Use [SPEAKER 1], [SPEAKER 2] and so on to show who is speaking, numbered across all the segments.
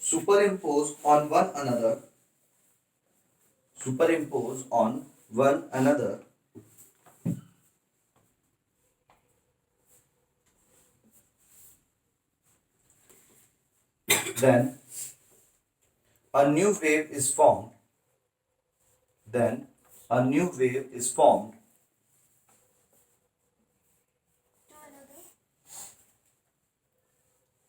[SPEAKER 1] superimpose on one another, superimpose on one another, then a new wave is formed, then a new wave is formed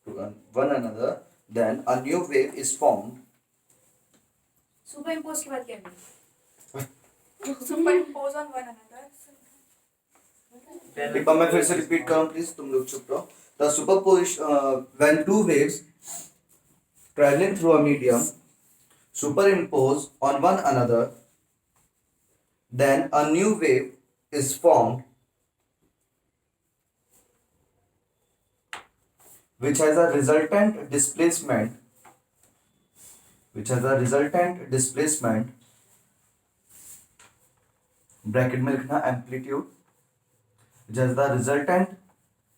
[SPEAKER 1] to one another, then a new wave is formed.
[SPEAKER 2] Super impose की बात क्या है? Super impose on one another.
[SPEAKER 1] एक बार मैं फिर से repeat करूं please, तुम लोग चुप रहो. The superposition when two waves traveling through a medium superimpose on one another, then a new wave is formed which has a resultant displacement, bracket में लिखना amplitude, which has the resultant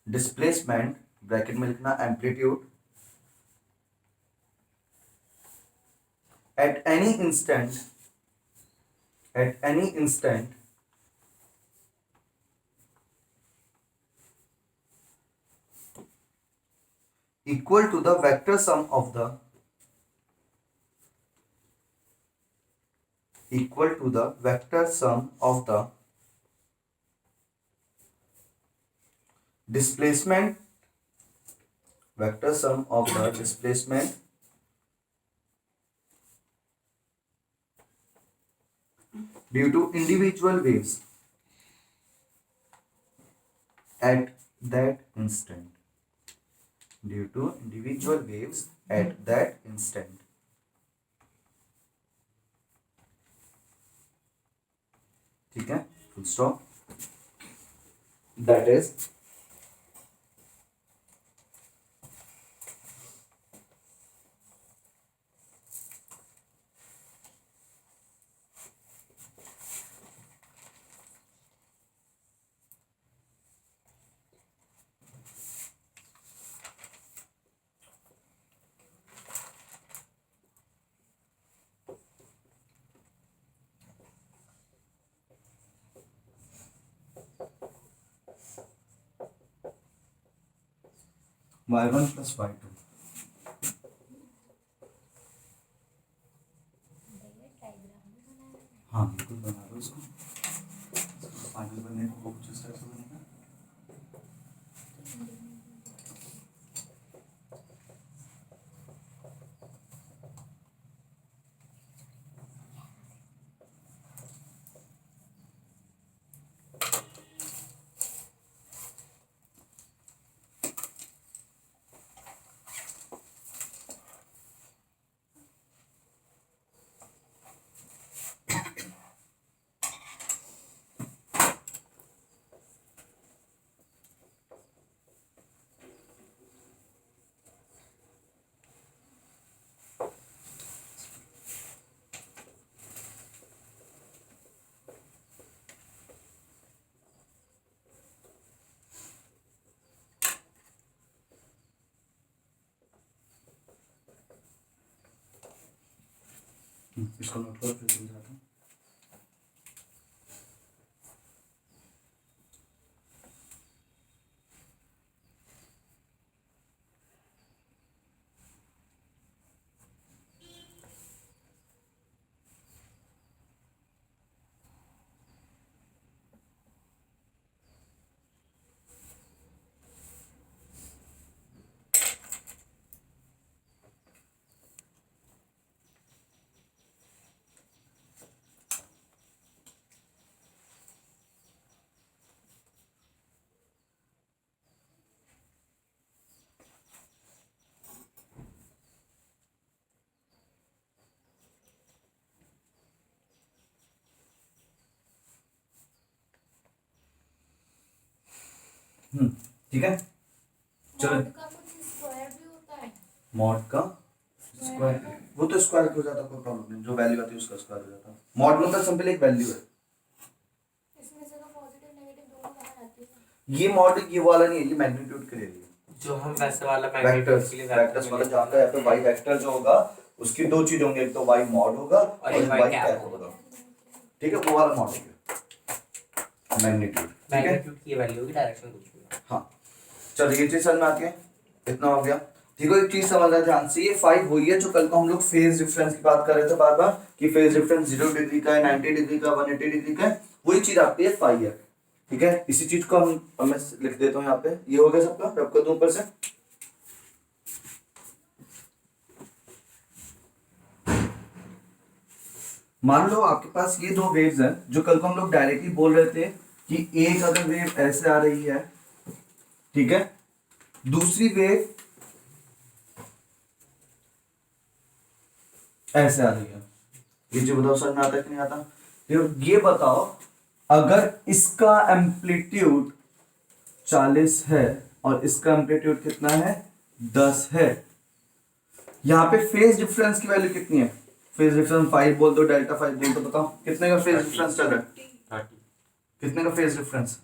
[SPEAKER 1] displacement, bracket में लिखना amplitude, at any instant equal to the vector sum of the displacement, vector sum of the displacement due to individual waves at that instant, ठीक है, full stop. That is y1 plus y2. हाँ बिल्कुल बना लो उसको. Final बनने को वो कुछ इस टाइप से बनेगा. इसको नोट करो फिर समझाता हूँ. ठीक है, चलो. मॉड का स्क्वायर, वो तो स्क्वायर हो जाता, कोई प्रॉब्लम नहीं. जो वैल्यू आती है उसका स्क्वायर हो जाता. मॉड मतलब सिंपल एक वैल्यू है.
[SPEAKER 2] इसमें से तो पॉजिटिव नेगेटिव दोनों बाहर आती है.
[SPEAKER 1] ये मॉड ये वाला नहीं है, ये मैग्नीट्यूड के लिए है.
[SPEAKER 3] जो हम वैसे वाला
[SPEAKER 1] वेक्टर्स
[SPEAKER 3] के लिए
[SPEAKER 1] वेक्टर्स मतलब जहाँ पे यहाँ पे y वेक्टर जो होगा उसकी दो चीज होंगे, एक तो y मॉड होगा और एक y कैप होगा, ठीक है, वो वाला मॉड होगा मैग्नीट्यूड, ठीक है,
[SPEAKER 3] मैग्नीट्यूड की वैल्यू होगी, डायरेक्शन कुछ भी।
[SPEAKER 1] हाँ चलो ये चीज समझ में आती है, इतना हो गया। देखो एक चीज समझना ध्यान से, ये 5 वही है जो कल को हम लोग फेज डिफरेंस की बात कर रहे थे बार बार कि फेज डिफरेंस 0 डिग्री का है, 90 डिग्री का, 180 डिग्री का है, वही चीज आपकी है 5 है, ठीक है। इसी चीज को मैं लिख देता हूँ यहाँ पे, ये हो गया सबका, रब कर दूं ऊपर से। मान लो आपके पास ये दो वेव्स हैं जो कल को हम लोग डायरेक्टली बोल रहे थे कि एक अगर वेव ऐसे आ रही है, ठीक है, दूसरी वेव ऐसे आ रही है, ये जो बताओ समझ में आता है कि नहीं आता। ये बताओ अगर इसका एम्पलीट्यूड 40 है और इसका एम्पलीट्यूड कितना है 10 है, यहाँ पे फेज डिफरेंस की वैल्यू कितनी है, फेज डिफरेंस 5 बोल दो, डेल्टा 5 बोल दो, बताओ कितने का फेज डिफरेंस चल रहा है,
[SPEAKER 3] 30।
[SPEAKER 1] कितने का फेज डिफरेंस,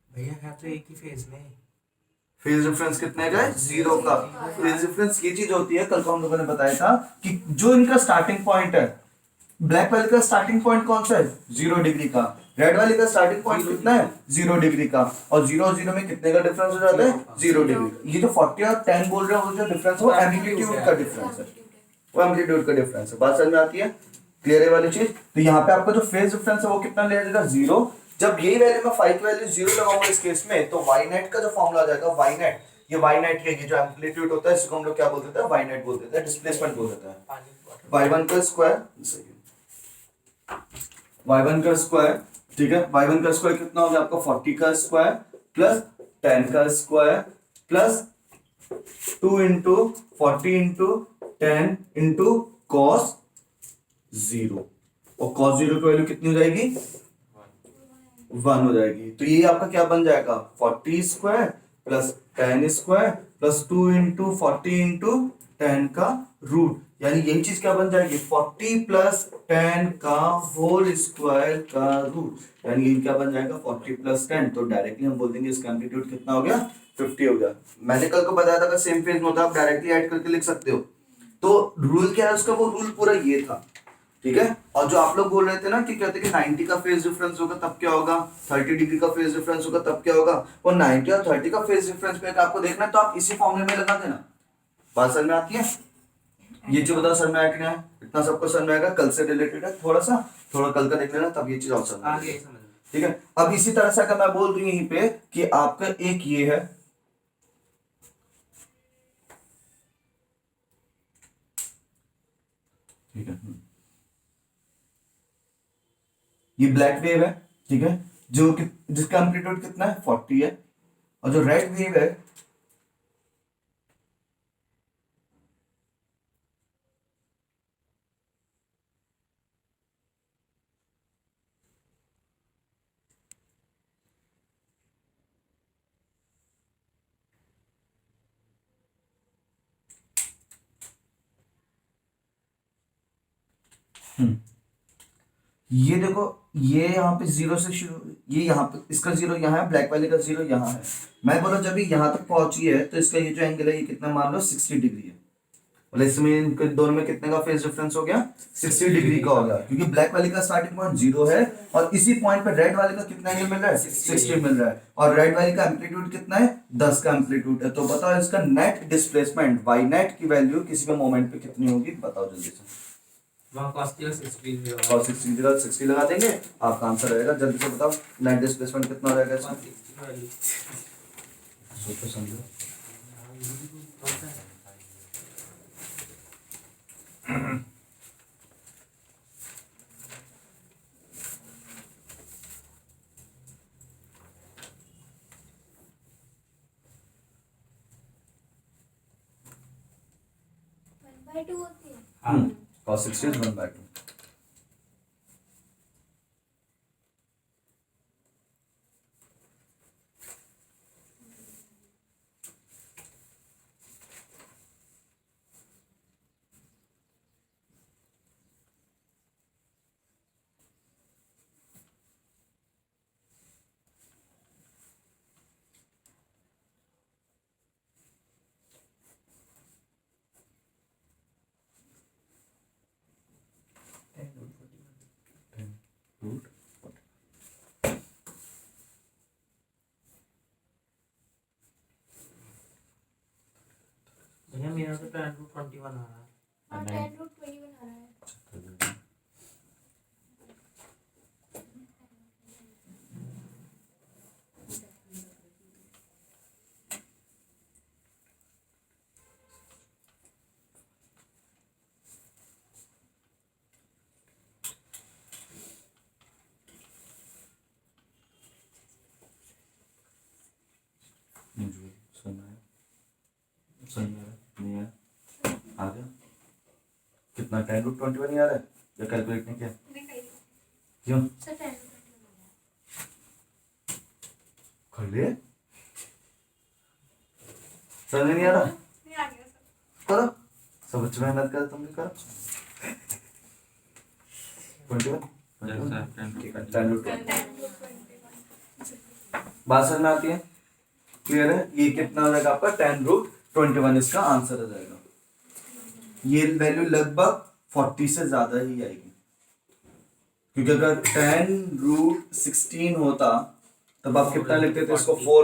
[SPEAKER 3] भैया है तो एक ही फेज में।
[SPEAKER 1] फेज डिफरेंस कितने का है, 0 का। फेज डिफरेंस ये चीज होती है, कल को हम लोगों ने बताया था कि जो इनका स्टार्टिंग पॉइंट है, ब्लैक वाले का स्टार्टिंग पॉइंट कौन सा है 0 डिग्री का, रेड वाले का स्टार्टिंग पॉइंट कितना है 0 डिग्री का, और 0 और 0 में कितने का डिफरेंस हो जाता है 0 डिग्री का। ये जो 40 और 10 बोल रहे हो वो जो डिफरेंस है वो एम्पलीट्यूड का डिफरेंस है, वो एम्पलीट्यूड का डिफरेंस है, बात समझ में आती है, क्लियर है वाली चीज। तो यहाँ पे आपका जो फेज डिफरेंस है वो कितना ले जाएगा 0। जब यही वैल्यू में 5 की वैल्यू 0 लगाऊंगा इस केस में, तो y नेट का जो फॉर्मूला आ जाएगा y नेट, ये y नेट ये जो एम्पलीट्यूड होता है इसको हम लोग क्या बोल देते हैं, y नेट बोल देते हैं, डिस्प्लेसमेंट बोल देते हैं, y1 का स्क्वायर, y1 का स्क्वायर, ठीक है, y1 का स्क्वायर कितना हो गया आपका 40 का स्क्वायर प्लस 10 का square plus 2 into 40 into 10 into cos 0, और कॉस 0 की वैल्यू कितनी हो जाएगी 1 हो जाएगी। तो ये आपका क्या बन जाएगा 40 square plus 10 square plus 2 into 40 into 10 का रूट, यानी यही चीज क्या बन जाएगी 40 प्लस 10 का होल स्क्वायर का रूट, यानी ये क्या बन जाएगा 40 प्लस 10। तो डायरेक्टली हम बोल देंगे इसका एम्पलीट्यूड कितना हो गया 50 हो गया। मैंने कल को बताया था अगर सेम फेज में होता आप डायरेक्टली ऐड करके लिख सकते हो। तो रूल क्या है उसका, वो रूल पूरा ये था, ठीक है। और जो आप लोग बोल रहे थे ना कि कहते कि 90 का फेज डिफरेंस होगा तब क्या होगा, 30 डिग्री का फेज डिफरेंस होगा तब क्या होगा, और 90 और 30 का फेज डिफरेंस पे आपको देखना है तो आप इसी फॉर्मूले में लगा देना, बात समझ में आती है। ये जो बताओ समझ में आया कि नहीं, इतना सबको समझ में आएगा, कल से रिलेटेड है, थोड़ा कल का देख लेना तब ये चीज और समझ में आएगी, ठीक है। अब इसी तरह से अगर मैं बोल दूं यहीं पे कि आपका एक ये है, ठीक है, ये ब्लैक वेव है, ठीक है, जो कि जिसका एम्पलीट्यूड कितना है 40 है, और जो रेड वेव है ये देखो, ये यहाँ पे 0 से शुरू, ये यहाँ पे इसका 0 यहाँ है, ब्लैक वाले का 0 यहाँ है। मैं बोला जब ये यहाँ तक पहुंची है तो इसका ये जो एंगल है ये कितना मान लो 60 डिग्री है, बोले इसमें इनके दोनों में कितने का फेज डिफरेंस हो गया 60 डिग्री का हो गया, क्योंकि ब्लैक वाले का स्टार्टिंग पॉइंट 0 है और इसी पॉइंट पे रेड वाले का कितना एंगल मिल रहा है 60 मिल रहा है, और रेड वाले का एम्पलीट्यूड कितना है 10 का एम्पलीट्यूड है। तो बताओ इसका नेट डिस्प्लेसमेंट y नेट की वैल्यू किसी भी मोमेंट पे कितनी होगी, बताओ जल्दी से।
[SPEAKER 3] वहाँ cos की 60
[SPEAKER 1] और 60 जगह 60 लगा देंगे, आपका आंसर रहेगा, जल्दी से बताओ नेट डिस्प्लेसमेंट कितना हो जाएगा इसमें, सोचो समझो। cos 60 is 1/2।
[SPEAKER 3] से 10 to 21 आ रहा है।
[SPEAKER 2] हाँ 10 to 21 आ रहा है।
[SPEAKER 1] नहीं है आ गया कितना 10 to 21 यार है या कैलकुलेट नहीं किया
[SPEAKER 2] नहीं कही
[SPEAKER 1] क्यों
[SPEAKER 2] सर 10 to 21 आ रहा है।
[SPEAKER 1] कर लिए समझ नहीं आ रहा
[SPEAKER 2] नहीं आ गया सर।
[SPEAKER 1] करो सब बच्चे मेहनत कर तुम भी करो 21 10 to 20
[SPEAKER 2] 10 to 21
[SPEAKER 1] बात समझ में आती है क्लियर है ये कितना हो जाएगा आपका 10 to 21 इसका आंसर आ जाएगा ये वैल्यू लगभग 40 से ज्यादा ही आएगी क्योंकि अगर 10 √16 होता तब आप कितना लिखते थे इसको 4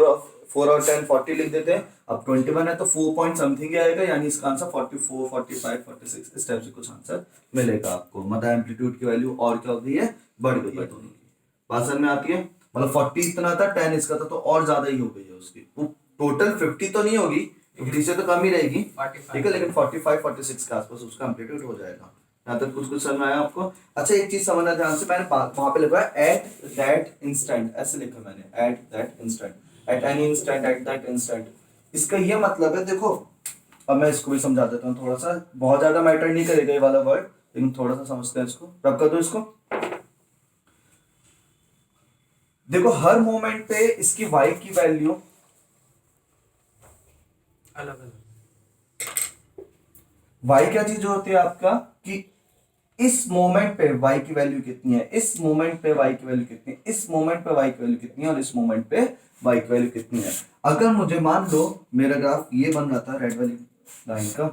[SPEAKER 1] और 10 40 लिख देते अब 21 है तो 4 पॉइंट समथिंग ही आएगा यानी इसका आंसर 44 45 46 इस टाइप से कुछ आंसर मिलेगा आपको मतलब एम्पलीट्यूड की वैल्यू और क्या हो गई है बढ़ गई है दोनों की बात समझ में आती है मतलब 40 इतना था 10 इसका था तो और ज्यादा ही हो गई है उसकी टोटल 50 तो नहीं होगी 50 से तो कम ही रहेगी ठीक है लेकिन 45 46 के आसपास उसका एम्पलीट्यूड हो जाएगा यहाँ तक कुछ समझ में आया आपको अच्छा एक चीज समझना ध्यान से मैंने वहां पे लिखा है एट दैट इंस्टेंट ऐसे लिखा मैंने at that instant at any instant at that instant इसका ये मतलब है देखो अब मैं इसको भी समझा देता हूँ थोड़ा सा बहुत ज्यादा मैटर नहीं करेगा ये वाला वर्ड लेकिन थोड़ा सा समझते हैं इसको रब कर दो इसको देखो हर मोमेंट पे इसकी y की वैल्यू
[SPEAKER 3] अलग अलग
[SPEAKER 1] y क्या चीज होती है आपका कि इस मोमेंट पे y की वैल्यू कितनी है इस मोमेंट पे y की वैल्यू कितनी है इस मोमेंट पे y की वैल्यू कितनी है और इस मोमेंट पे y की वैल्यू कितनी है अगर मुझे मान लो मेरा ग्राफ ये बन रहा था रेड वाली लाइन का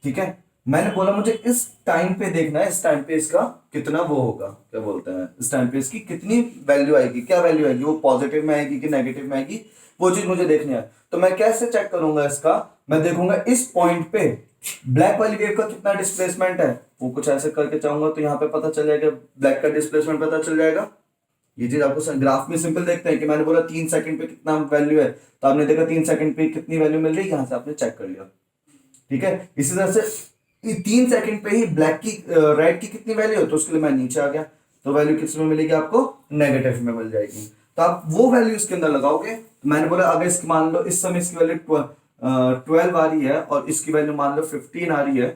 [SPEAKER 1] ठीक है मैंने बोला मुझे इस टाइम पे देखना है इस टाइम पे इसका कितना वो होगा क्या बोलते हैं इस टाइम पे इसकी कितनी वैल्यू आएगी क्या वैल्यू आएगी वो पॉजिटिव में आएगी कि नेगेटिव में आएगी वो चीज मुझे देखनी है तो मैं कैसे चेक करूंगा इसका मैं देखूंगा इस पॉइंट पे ब्लैक वाली वेव का कितना डिस्प्लेसमेंट है वो कुछ ऐसे करके चाहूंगा तो यहाँ पे पता चल जाएगा ब्लैक का डिस्प्लेसमेंट पता चल जाएगा ये चीज आपको ग्राफ में सिंपल देखते हैं कि मैंने बोला 3 सेकंड पे कितना वैल्यू है तो आपने देखा 3 सेकंड पे कितनी वैल्यू मिल रही है यहाँ से आपने चेक कर लिया ठीक है इसी तरह से 3 सेकंड पे ही ब्लैक की रेड की कितनी वैल्यू है तो उसके लिए मैं नीचे आ गया तो वैल्यू किस में मिलेगी आपको नेगेटिव में मिल जाएगी तो आप वो वैल्यू इसके अंदर लगाओगे तो मैंने बोला अगर इसकी मान लो इस समय इसकी वैल्यू 12 आ रही है और इसकी वैल्यू मान लो 15 आ रही है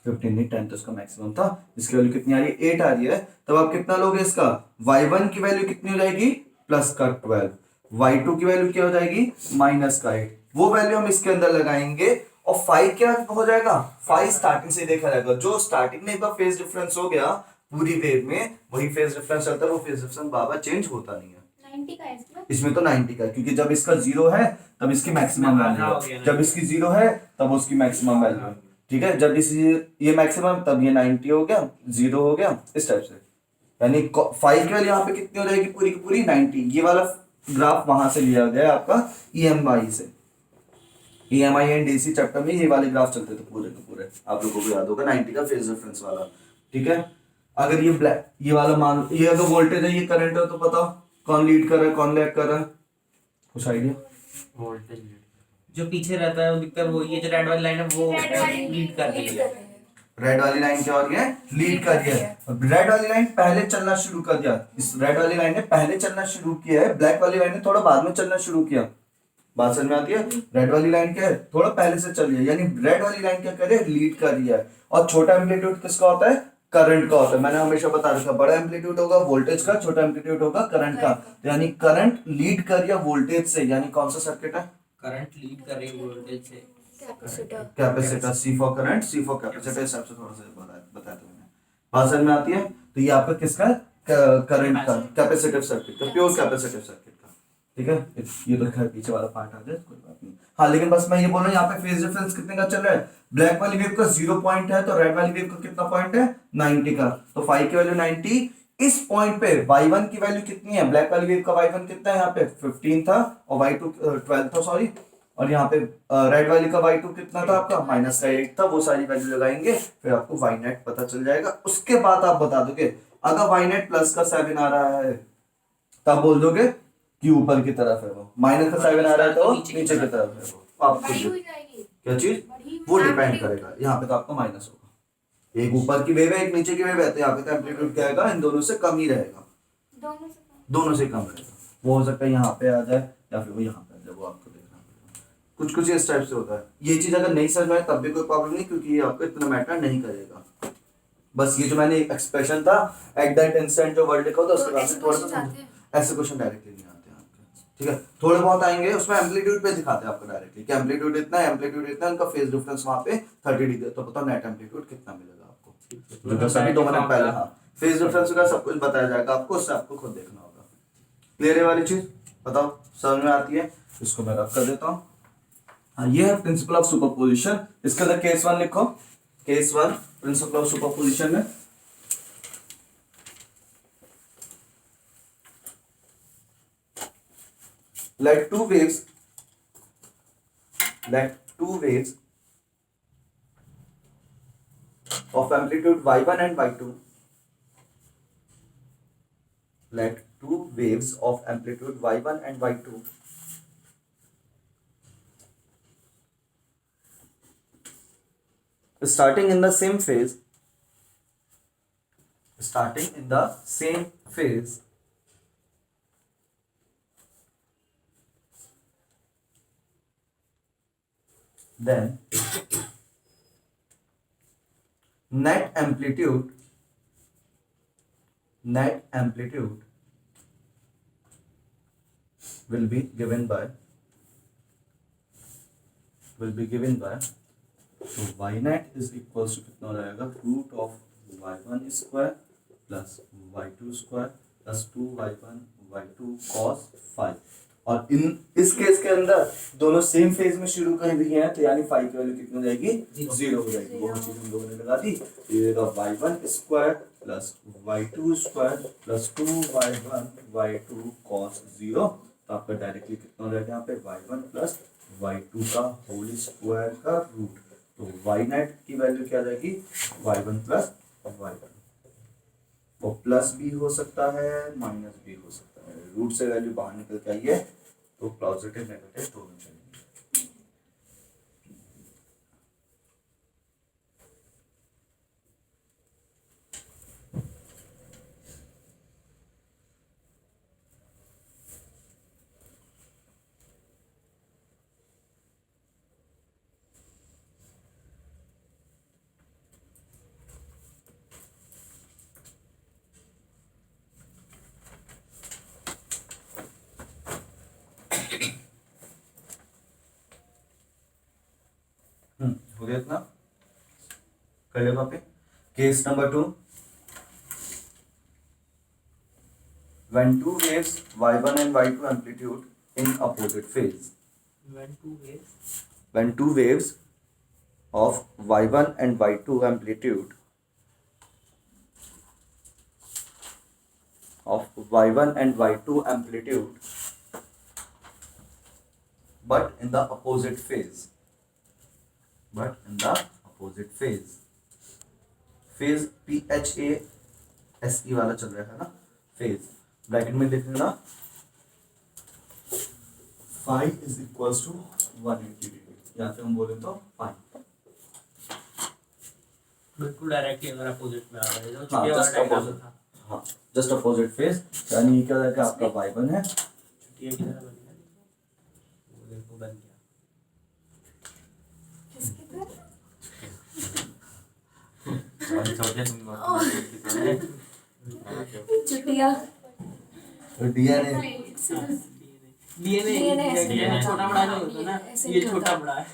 [SPEAKER 1] 15 नहीं 10 तो इसका मैक्सिमम था इसकी वैल्यू कितनी आ रही है 8 आ रही है तब आप कितना लोगे इसका y1 की वैल्यू कितनी हो जाएगी प्लस का 12 y2 की वैल्यू क्या हो जाएगी माइनस का 8 वो वैल्यू हम इसके अंदर लगाएंगे और 5 क्या हो जाएगा 5 स्टार्टिंग से देखा जाएगा जो स्टार्टिंग में एक बार फेज डिफरेंस हो गया पूरी वेव में वही फेज डिफरेंस चलता है वो फेज डिफरेंस बार चेंज होता नहीं है
[SPEAKER 2] 90 का है इसमें
[SPEAKER 1] इसमें तो 90 का है क्योंकि जब इसका 0 है तब इसकी मैक्सिमम वैल्यू है जब इसकी 0 है तब उसकी मैक्सिमम वैल्यू है ठीक है जब इस ये मैक्सिमम तब ये 90 हो गया 0 हो गया इस टाइप से यानी 5 की वैल्यू यहाँ पे कितनी हो जाएगी पूरी की पूरी 90 ये वाला ग्राफ वहां से लिया गया है आपका EMI से EMI एंड DC चैप्टर में ये वाले ग्राफ चलते थे पूरे के पूरे आप लोगों को याद होगा 90 का फेज डिफरेंस वाला ठीक है अगर ये ब्लैक ये वाला मान ये अगर वोल्टेज है ये करंट है तो बताओ कौन लीड कर रहा है कौन लैग कर रहा है कुछ आइडिया
[SPEAKER 3] वोल्टेज जो पीछे रहता है वो दिखता है वो ये जो रेड वाली लाइन है वो लीड कर रही है
[SPEAKER 1] रेड वाली लाइन क्या हो रही है लीड कर रही है रेड वाली लाइन पहले चलना शुरू कर दिया इस रेड वाली लाइन ने पहले चलना शुरू किया है ब्लैक वाली लाइन ने थोड़ा बाद में चलना शुरू किया बात समझ में आती है रेड वाली लाइन क्या है थोड़ा पहले से चल रही है यानी रेड वाली लाइन क्या कर रही है लीड कर रही है और छोटा एम्पलीट्यूड किसका होता है करंट का होता है मैंने हमेशा बता रखा बड़ा एम्पलीट्यूड होगा वोल्टेज का छोटा एम्पलीट्यूड होगा करंट का तो यानी करंट लीड कर रही है वोल्टेज से यानी कौन सा सर्किट है
[SPEAKER 3] करंट लीड कर रही है वोल्टेज से
[SPEAKER 2] capacitor
[SPEAKER 1] capacitor C for current C for capacitor हिसाब से थोड़ा सा बताया था मैंने बात समझ में आती है तो ये आपका किसका करंट का कैपेसिटिव सर्किट का प्योर कैपेसिटिव सर्किट का ठीक है ये तो खैर पीछे वाला पार्ट आ जाए कोई बात नहीं हाँ लेकिन बस मैं ये बोल रहा हूँ यहाँ पे फेज डिफरेंस कितने का चल रहा है ब्लैक वाली वेव का 0 पॉइंट है तो रेड वाली वेव का कितना पॉइंट है 90 का तो 5 की वैल्यू 90 इस पॉइंट पे y1 की वैल्यू कितनी है, ब्लैक वाली वेव का y1 कितना है, यहाँ पे 15 था और y2 12 था सॉरी, और यहाँ पे रेड वाली का y2 कितना था आपका -8 था। वो सारी वैल्यू लगाएंगे फिर आपको y नेट पता चल जाएगा। उसके बाद आप बता दोगे अगर y नेट प्लस का 7 आ रहा है तब बोल दोगे कि ऊपर की तरफ है, वो माइनस का 7 आ रहा है तो नीचे की तरफ है वो। आप
[SPEAKER 2] बड़ी
[SPEAKER 1] खुद
[SPEAKER 2] हुई जाएगी।
[SPEAKER 1] क्या चीज
[SPEAKER 2] बड़ी हुई
[SPEAKER 1] वो
[SPEAKER 2] जाएगी।
[SPEAKER 1] डिपेंड करेगा, यहाँ पे तो आपका माइनस होगा, एक ऊपर की वेव है एक नीचे की वेव है तो यहाँ पे तो एम्पलीट्यूड क्या आएगा, इन दोनों से कम ही रहेगा,
[SPEAKER 2] दोनों से कम।
[SPEAKER 1] दोनों से कम रहेगा। वो हो सकता है यहाँ पे आ जाए या फिर वो यहाँ पे आ जाए, वो आपको देखना पड़ेगा। कुछ कुछ इस टाइप से होता है। ये चीज अगर नहीं समझ में आए तब भी कोई प्रॉब्लम नहीं, क्योंकि ये आपको इतना मैटर नहीं करेगा। बस ये जो मैंने एक एक्सप्रेशन था एट दैट इंस्टेंट जो वर्ड लिखा होता
[SPEAKER 2] तो
[SPEAKER 1] उसके बाद
[SPEAKER 2] ऐसे
[SPEAKER 1] थोड़ा
[SPEAKER 2] क्वेश्चन
[SPEAKER 1] सा
[SPEAKER 2] आते हैं।
[SPEAKER 1] ऐसे क्वेश्चन डायरेक्टली नहीं आते हैं आपके, ठीक है। थोड़े बहुत आएंगे उसमें एम्पलीट्यूड पे दिखाते हैं आपको डायरेक्टली कि एम्पलीट्यूड इतना है, एम्पलीट्यूड इतना है, उनका फेज डिफरेंस वहां पे 30 डिग्री, तो पता नेट एम्पलीट्यूड कितना मिलेगा आपको। जो दस अभी 2 मिनट पहले हाँ फेज डिफरेंस का सब कुछ बताया जाएगा आपको, उससे आपको खुद देखना होगा। क्लियर है वाली चीज, बताओ समझ में आती है? इसको मैं रख कर देता हूँ। हाँ ये है प्रिंसिपल ऑफ सुपरपोजिशन। इसके अंदर केस 1 लिखो, केस 1 प्रिंसिपल ऑफ सुपरपोजिशन में let two waves of amplitude y1 and y2 let two waves of amplitude y1 and y2 starting in the same phase then net amplitude will be given by तो y net is equals to कितना हो जाएगा, root of y1 square plus y2 square plus 2y1 y2 cos 5। और इस case के अंदर दोनों same phase में शुरू कर दिए हैं तो यानी फाई की वैल्यू कितनी हो जाएगी, 0 हो जाएगी। वो चीज हम लोगों ने लगा दी। तो ये रहेगा y1 square plus y2 square plus 2y1 y2 cos 0। तो आपका डायरेक्टली कितना हो जाएगा यहाँ पे y1 प्लस y2 का होल स्क्वायर का रूट। तो y नेट की वैल्यू क्या आ जाएगी, y1 प्लस y2। वो प्लस भी हो सकता है माइनस भी हो सकता है, रूट से वैल्यू बाहर निकल के आई है तो पॉजिटिव नेगेटिव दोनों चलेंगे। हो गया इतना, कर ले वापे। Case number 2, when two waves y1 and y2 amplitude in opposite phase, when two waves of y1 and y2 amplitude but in the opposite phase, phase PHASE वाला चल रहा है ना, फेज ब्रैकेट में लिख लेना phi is equals to 180 degree, या फिर हम बोले तो फाई
[SPEAKER 3] बिल्कुल डायरेक्टली अगर अपोजिट में आ रहा है जो
[SPEAKER 1] हाँ जस्ट अपोजिट, हाँ जस्ट अपोजिट फेज, यानी ये क्या हो जाएगा आपका y1 है,
[SPEAKER 3] छुट्टियां की तरह बन गया, वो देखो बन गया।
[SPEAKER 2] किसकी तरह? छुट्टियां।
[SPEAKER 1] डीएनए
[SPEAKER 3] DNA छोटा बड़ा नहीं होता ना,
[SPEAKER 2] ऐसे
[SPEAKER 3] ये
[SPEAKER 2] नहीं
[SPEAKER 3] छोटा
[SPEAKER 2] होता।
[SPEAKER 3] बड़ा है।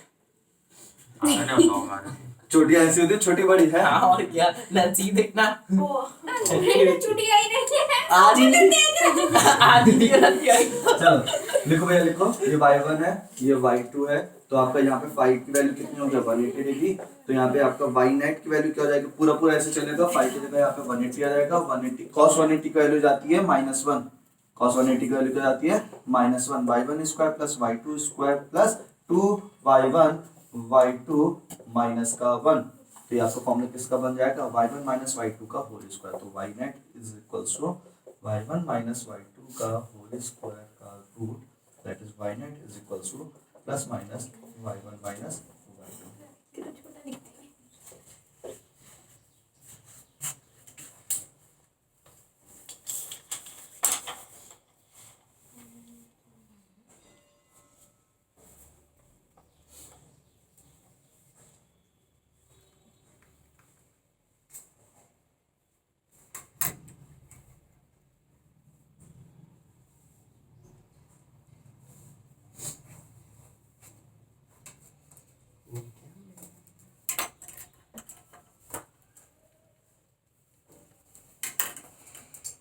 [SPEAKER 1] छोटी ऐसी होती है, छोटी बड़ी है।
[SPEAKER 3] हाँ और क्या, नंसी देखना
[SPEAKER 2] ओ छुट्टी आई नहीं है।
[SPEAKER 3] आज ही नहीं आज ही नहीं आई।
[SPEAKER 1] चलो लिखो भैया लिखो, ये y1 है, ये y2 है, तो आपका यहाँ पे फाई की वैल्यू कितनी हो जाएगी 180 डिग्री, तो यहाँ पे आपका y नेट की वैल्यू क्या हो जाएगी, पूरा पूरा ऐसे चलेगा, फाई की जगह यहाँ पे 180 आ जाएगा, 180 cos 180 की वैल्यू जाती है -1, cos 180 की वैल्यू क्या जाती है -1, y1 square plus y2 square plus 2y1 y2 minus का 1, तो ये आपका फॉर्मूला किसका बन जाएगा, y1 माइनस y2 का होल स्क्वायर, तो y net is equals to y1 minus y2 का होल स्क्वायर का root, that is y net is equals to plus minus y1 minus y2।
[SPEAKER 2] कितना छोटा दिखता है।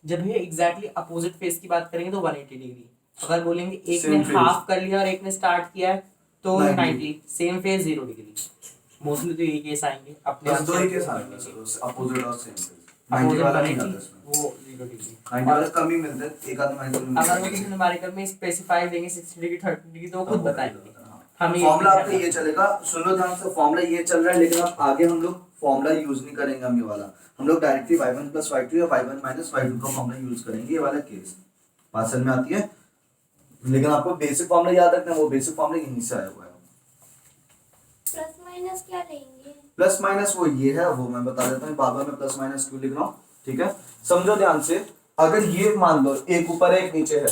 [SPEAKER 3] जब ये एग्जैक्टली अपोजिट फेस की बात करेंगे तो 180 डिग्री, अगर बोलेंगे एक
[SPEAKER 1] Same
[SPEAKER 3] ने
[SPEAKER 1] phase.
[SPEAKER 3] हाफ कर लिया और एक ने स्टार्ट किया है तो
[SPEAKER 1] 90,
[SPEAKER 3] 90, सेम फेस 0 डिग्री। मोस्टली तो यही केस आएंगे अपने
[SPEAKER 1] बस
[SPEAKER 3] आप
[SPEAKER 1] दो
[SPEAKER 3] से
[SPEAKER 1] ही केस
[SPEAKER 3] करने
[SPEAKER 1] आएंगे
[SPEAKER 3] चाहिए।
[SPEAKER 1] सर, अपोजिट और सेम फेज, 90
[SPEAKER 3] Opposite
[SPEAKER 1] वाला नहीं
[SPEAKER 3] 180,
[SPEAKER 1] आता इसमें,
[SPEAKER 3] वो 0 डिग्री।
[SPEAKER 1] 90 वाला कम ही मिलता है, एक आध 90 मिलता
[SPEAKER 3] अगर वो
[SPEAKER 1] है।
[SPEAKER 3] किसी न्यूमेरिकल में स्पेसिफाई देंगे 60 डिग्री 30 डिग्री तो वो खुद बताएंगे। हमें
[SPEAKER 1] फॉर्मूला आपका ये चलेगा, सुनो ध्यान से, फॉर्मूला ये चल रहा है, लेकिन अब आगे हम लोग फॉर्मूला यूज नहीं करेंगे, हम ये वाला, हम लोग डायरेक्टली y1 प्लस y2 या y1 माइनस y2 का फॉर्मूला यूज करेंगे, ये वाला केस बात समझ में आती है, लेकिन आपको बेसिक फॉर्मूला याद रखना है, वो बेसिक फॉर्मूला यहीं से आया हुआ है।
[SPEAKER 2] प्लस माइनस क्या लेंगे।
[SPEAKER 1] प्लस माइनस वो ये है, वो मैं बता देता हूँ बाबा में प्लस माइनस क्यों लिख रहा हूँ, ठीक है, समझो ध्यान से, अगर ये मान लो एक ऊपर है एक नीचे है,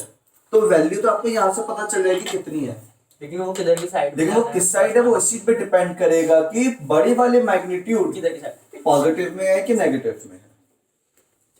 [SPEAKER 1] तो वैल्यू तो आपको यहाँ से पता चल जाएगी कितनी है,
[SPEAKER 3] लेकिन वो किधर की साइड,
[SPEAKER 1] लेकिन वो किस साइड है वो इसी पे डिपेंड करेगा कि बड़े वाले मैग्नीट्यूड
[SPEAKER 3] किधर की साइड,
[SPEAKER 1] पॉजिटिव में है कि नेगेटिव में है।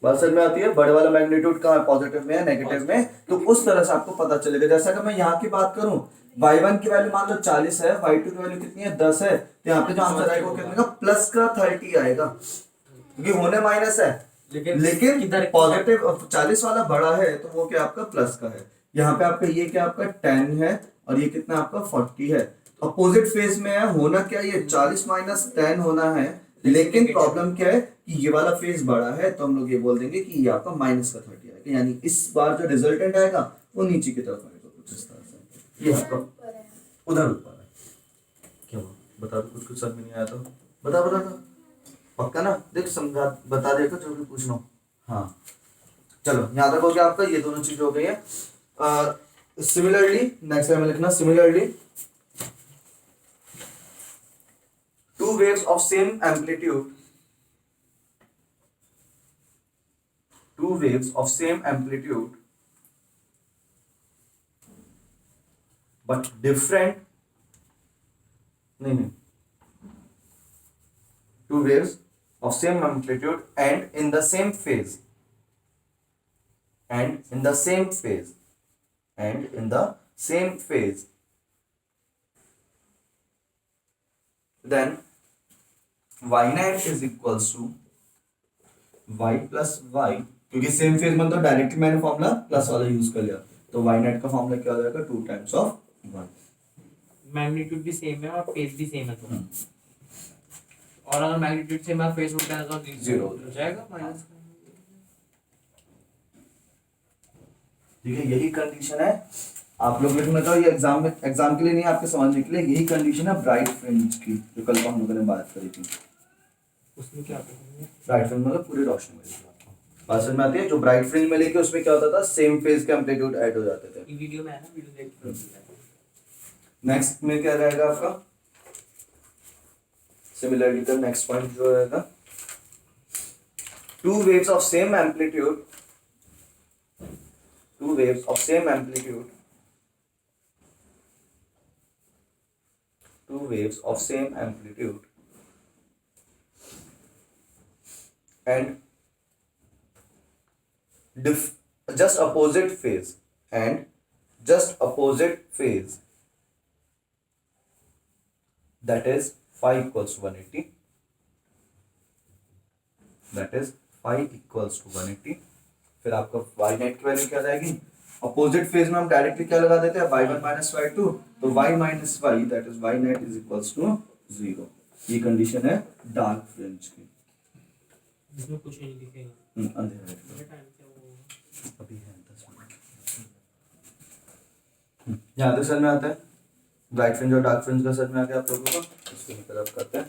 [SPEAKER 1] बात समझ में आती है, बड़े वाला मैग्नीट्यूड कहाँ है, पॉजिटिव में है नेगेटिव में, तो उस तरह से आपको पता चलेगा। जैसा कि मैं यहाँ की बात करूं, y1 की वैल्यू मान लो 40 है, y2 की वैल्यू कितनी है 10 है, तो यहाँ पे जो आंसर आएगा वो कितने का प्लस का 30 आएगा, क्योंकि होने माइनस है, लेकिन
[SPEAKER 3] किधर
[SPEAKER 1] पॉजिटिव 40 वाला बड़ा है तो वो क्या आपका प्लस का है। यहाँ पे आपका ये क्या आपका 10 है और ये कितना आपका 40 है, अपोजिट फेज में है, होना क्या ये 40 माइनस 10 होना है, लेकिन प्रॉब्लम क्या है कि ये वाला फेज बड़ा है, तो हम लोग ये बोल देंगे कि ये आपका माइनस का 30 आएगा, यानी इस बार जो रिजल्टेंट आएगा वो नीचे की तरफ आएगा कुछ इस तरह से। ये आपका उधर ऊपर है, क्या हुआ बता दो, कुछ समझ में नहीं आया तो बता बता दो, पक्का ना, देख समझा बता देगा जो भी पूछना हो। हाँ चलो याद रखोगे आपका ये दोनों चीज हो गई है। सिमिलरली नेक्स्ट टाइम लिखना, similarly two waves of same amplitude, two waves of same amplitude but different, नहीं, two waves of same amplitude and in the same phase, and in the same phase, and in the same phase, then y net is equals to y plus y, क्योंकि same phase में तो directly मैंने formula plus वाला use कर लिया, तो y net का formula क्या हो जाएगा 2 टाइम्स ऑफ 1,
[SPEAKER 3] मैग्नीट्यूड भी सेम है और फेस भी सेम है तो, और अगर मैग्नीट्यूड सेम है फेस उल्टा है तो 0 हो जाएगा माइनस।
[SPEAKER 1] ठीक है, यही कंडीशन है, आप लोग लिखना चाहो ये एग्जाम के लिए नहीं, आपके समझने के लिए, यही कंडीशन है ब्राइट फ्रिंज की जो कल को हम लोगों ने बात करी थी।
[SPEAKER 3] उसमें क्या करेंगे,
[SPEAKER 1] ब्राइट फ्रिंज मतलब पूरी रोशनी मिलेगी आपको, बात समझ में आती है, जो ब्राइट फ्रिंज में लेके उसमें क्या होता था सेम फेज के एम्पलीट्यूड ऐड हो जाते थे।
[SPEAKER 3] ये वीडियो में है ना, वीडियो देख के
[SPEAKER 1] नेक्स्ट में क्या रहेगा आपका, सिमिलरली का नेक्स्ट पॉइंट जो रहेगा, two waves of same amplitude, two waves of same amplitude, two waves of same amplitude and just opposite phase, and just opposite phase, that is phi equals 180, that is phi equals to 180। फिर आपका Y net की value क्या जाएगी, opposite phase में हम directly क्या लगा देते हैं y1 माइनस y2, तो y minus y that is y net is equals to 0। ये कंडीशन है डार्क फ्रिंज की।
[SPEAKER 3] इसमें कुछ नहीं दिखेगा।
[SPEAKER 1] अंधेरा है।
[SPEAKER 3] मेरा टाइम क्या होगा?
[SPEAKER 1] अभी है 10 मिनट। यहाँ तक समझ में आता है ब्राइट फ्रिंज और डार्क फ्रिंज का समझ में आ गया आप लोगों को। इसको निकल अब करते हैं।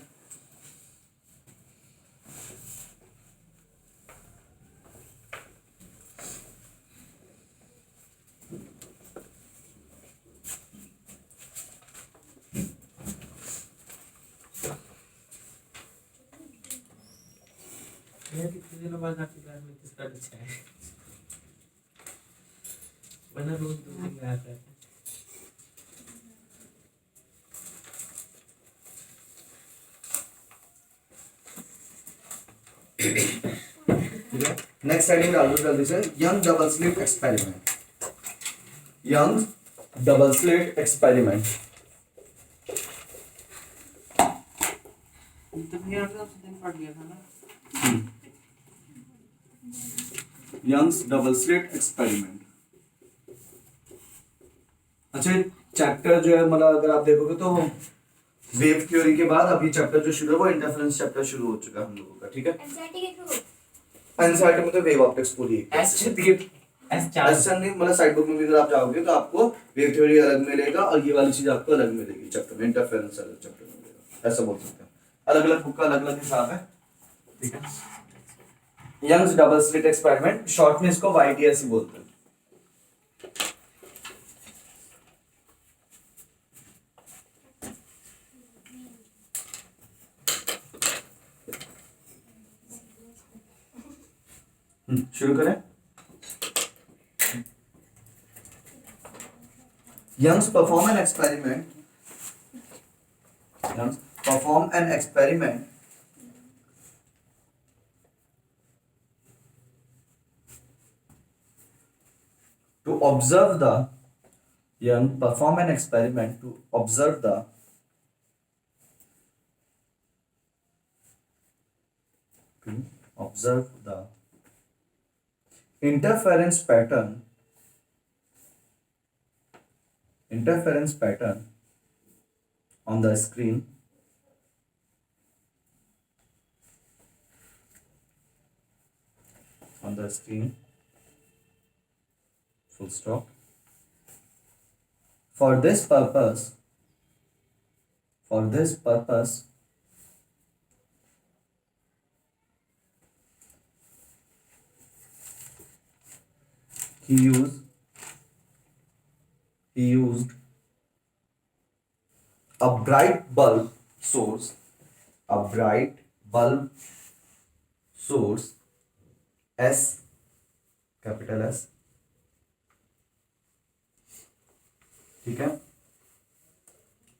[SPEAKER 3] मेरा कितने दिनों बाद आपकी क्लास में किसका अच्छा है? वरना रोज 2 दिन में आता है।
[SPEAKER 1] नेक्स्ट हेडिंग डाल दो जल्दी से, Young double slit experiment. Young double slit experiment.
[SPEAKER 3] तो भी आपने उस दिन पढ़ लिया था ना?
[SPEAKER 1] Young's double slit experiment. अच्छा चैप्टर जो है मतलब अगर आप देखोगे तो वेव थ्योरी के बाद अभी चैप्टर जो शुरू है वो इंटरफेरेंस चैप्टर शुरू हो चुका है हम लोगों का, ठीक है।
[SPEAKER 2] एनसीईआरटी के थ्रू
[SPEAKER 1] एनसीईआरटी में तो वेव ऑप्टिक्स पूरी है।
[SPEAKER 3] S4
[SPEAKER 1] नहीं मतलब साइड बुक में भी अगर आप जाओगे तो आपको वेव थ्योरी अलग मिलेगा और ये वाली चीज आपको अलग मिलेगी चैप्टर में, इंटरफेरेंस अलग चैप्टर में मिलेगा, ऐसा बोल सकते हैं। अलग अलग बुक का अलग अलग हिसाब है, ठीक है। Young's double slit experiment, short में इसको YDS ही बोलते हैं। शुरू करें। Young's perform an experiment. Young's perform an experiment to observe the Young perform an experiment to observe the interference pattern on the screen full stop. For this purpose he used a bright bulb source S, capital S, ठीक है,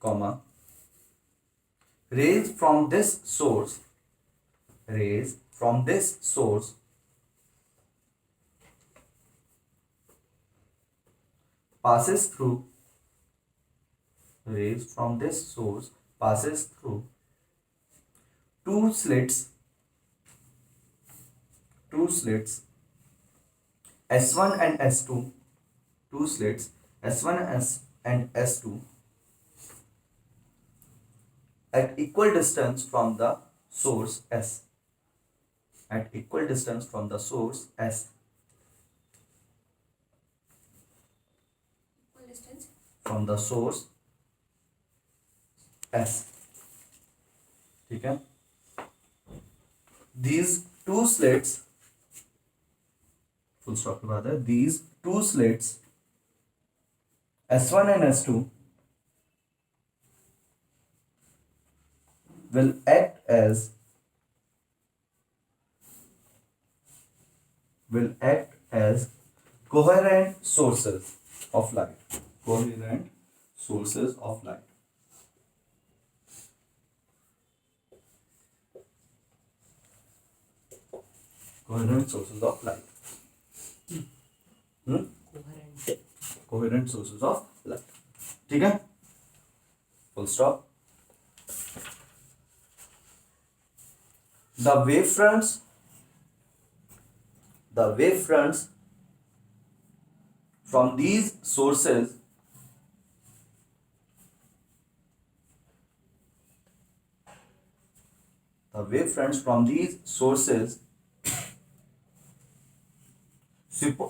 [SPEAKER 1] comma, rays from this source passes through two slits S1 and S2, and S2 at equal distance from the source S. From the source S, ठीक है। These two slits, full stop के बाद है, these two slits S1 and S2 will act as coherent sources of light. Coherent sources of light. Coherent sources of light. Coherent sources of light. ठीक है, full stop. The wave fronts the wave fronts from these sources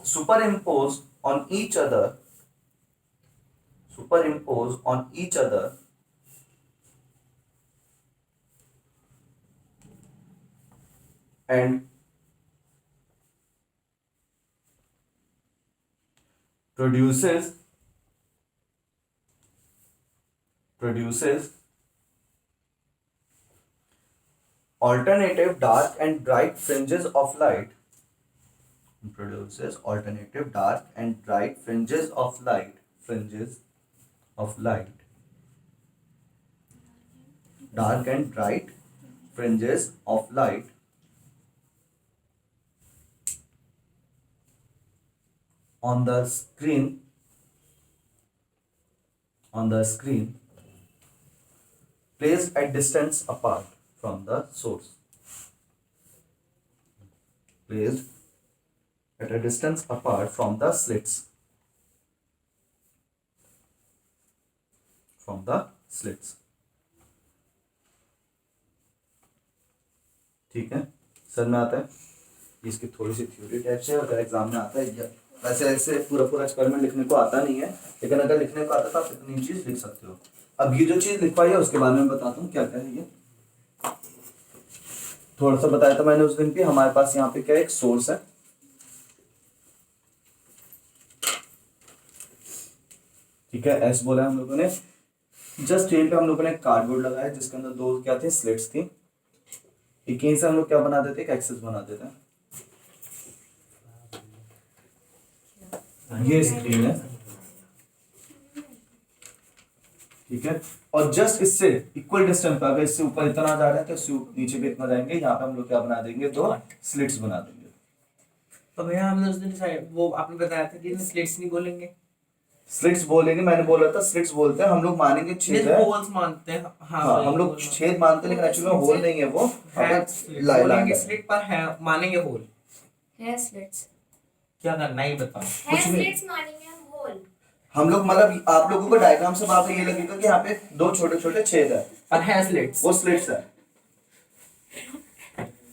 [SPEAKER 1] superimpose on each other and produces alternative dark and bright fringes of light. Dark and bright fringes of light on the screen placed at distance apart from the source. Placed at a distance apart from the slits. ठीक है, sir में आता है। इसकी थोड़ी सी theory type से अगर exam में आता है, वैसे ऐसे पूरा एक्सपेरिमेंट लिखने को आता नहीं है, लेकिन अगर लिखने को आता तो आप इतनी चीज लिख सकते हो। अब ये जो चीज लिखवाई है उसके बारे में बताता हूँ क्या क्या है। ये थोड़ा सा बताया था मैंने उस दिन भी। हमारे पास यहाँ पे क्या एक सोर्स है, ठीक है, एस बोला है हम लोगों ने। जस्ट यहीं पे हम लोगों ने कार्डबोर्ड लगाया जिसके अंदर दो क्या थे, स्लिट्स थी। एक यहीं से हम लोग क्या बना देते, एक एक्सेस बना देते हैं। ये स्क्रीन है, ठीक है, और जस्ट इससे इक्वल डिस्टेंस पर अगर इससे ऊपर इतना जा रहा है तो इससे नीचे भी इतना जाएंगे। यहाँ पे हम लोग क्या बना देंगे, दो स्लिट्स बना देंगे।
[SPEAKER 3] तो भैया हमने उस दिन वो आपने बताया था कि स्लिट्स नहीं बोलेंगे,
[SPEAKER 1] स्लिट्स बोलेंगे। मैंने बोला था स्लिट्स बोलते हैं, हम लोग मानेंगे छेद है,
[SPEAKER 3] होल्स मानते हैं।
[SPEAKER 1] हाँ, हम लोग छेद मानते हैं, लेकिन एक्चुअली में होल नहीं है वो,
[SPEAKER 3] बोलेंगे स्लिट पर है, मानेंगे होल
[SPEAKER 2] है स्लिट्स।
[SPEAKER 3] क्या करना ही बताओ।
[SPEAKER 2] है स्लिट्स मानेंगे हम होल।
[SPEAKER 1] हम लोग मतलब आप लोगों को डायग्राम से बात ये लगेगा कि यहाँ पे दो छोटे छोटे छेद है
[SPEAKER 3] और है स्लिट्स, वो
[SPEAKER 1] स्लिट्स है।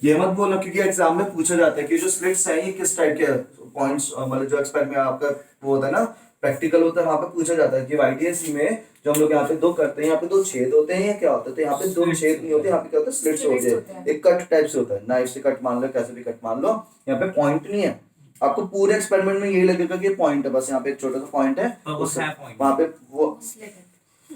[SPEAKER 1] ये मत बोलो क्योंकि एग्जाम में पूछा जाता है कि जो स्लिट्स है ये किस टाइप के पॉइंट्स, मतलब जो एक्सपेरिमेंट में आपका वो होता है ना, प्रैक्टिकल होता है, वहां पे पूछा जाता है कि वाईडीएससी में जो हम लोग यहाँ पे दो करते हैं, यहाँ पे दो छेद होते हैं या क्या होता है। तो यहाँ पे दो छेद नहीं होते, यहाँ पे क्या होता है, स्लिट्स होते हैं। एक कट टाइप से होता है, नाइफ से कट मान लो, कैसे भी कट मान लो। यहाँ पे पॉइंट नहीं है, आपको पूरे एक्सपेरिमेंट में यही लगेगा कि पॉइंट है, बस यहाँ पे एक छोटा सा पॉइंट है, वहां पे वो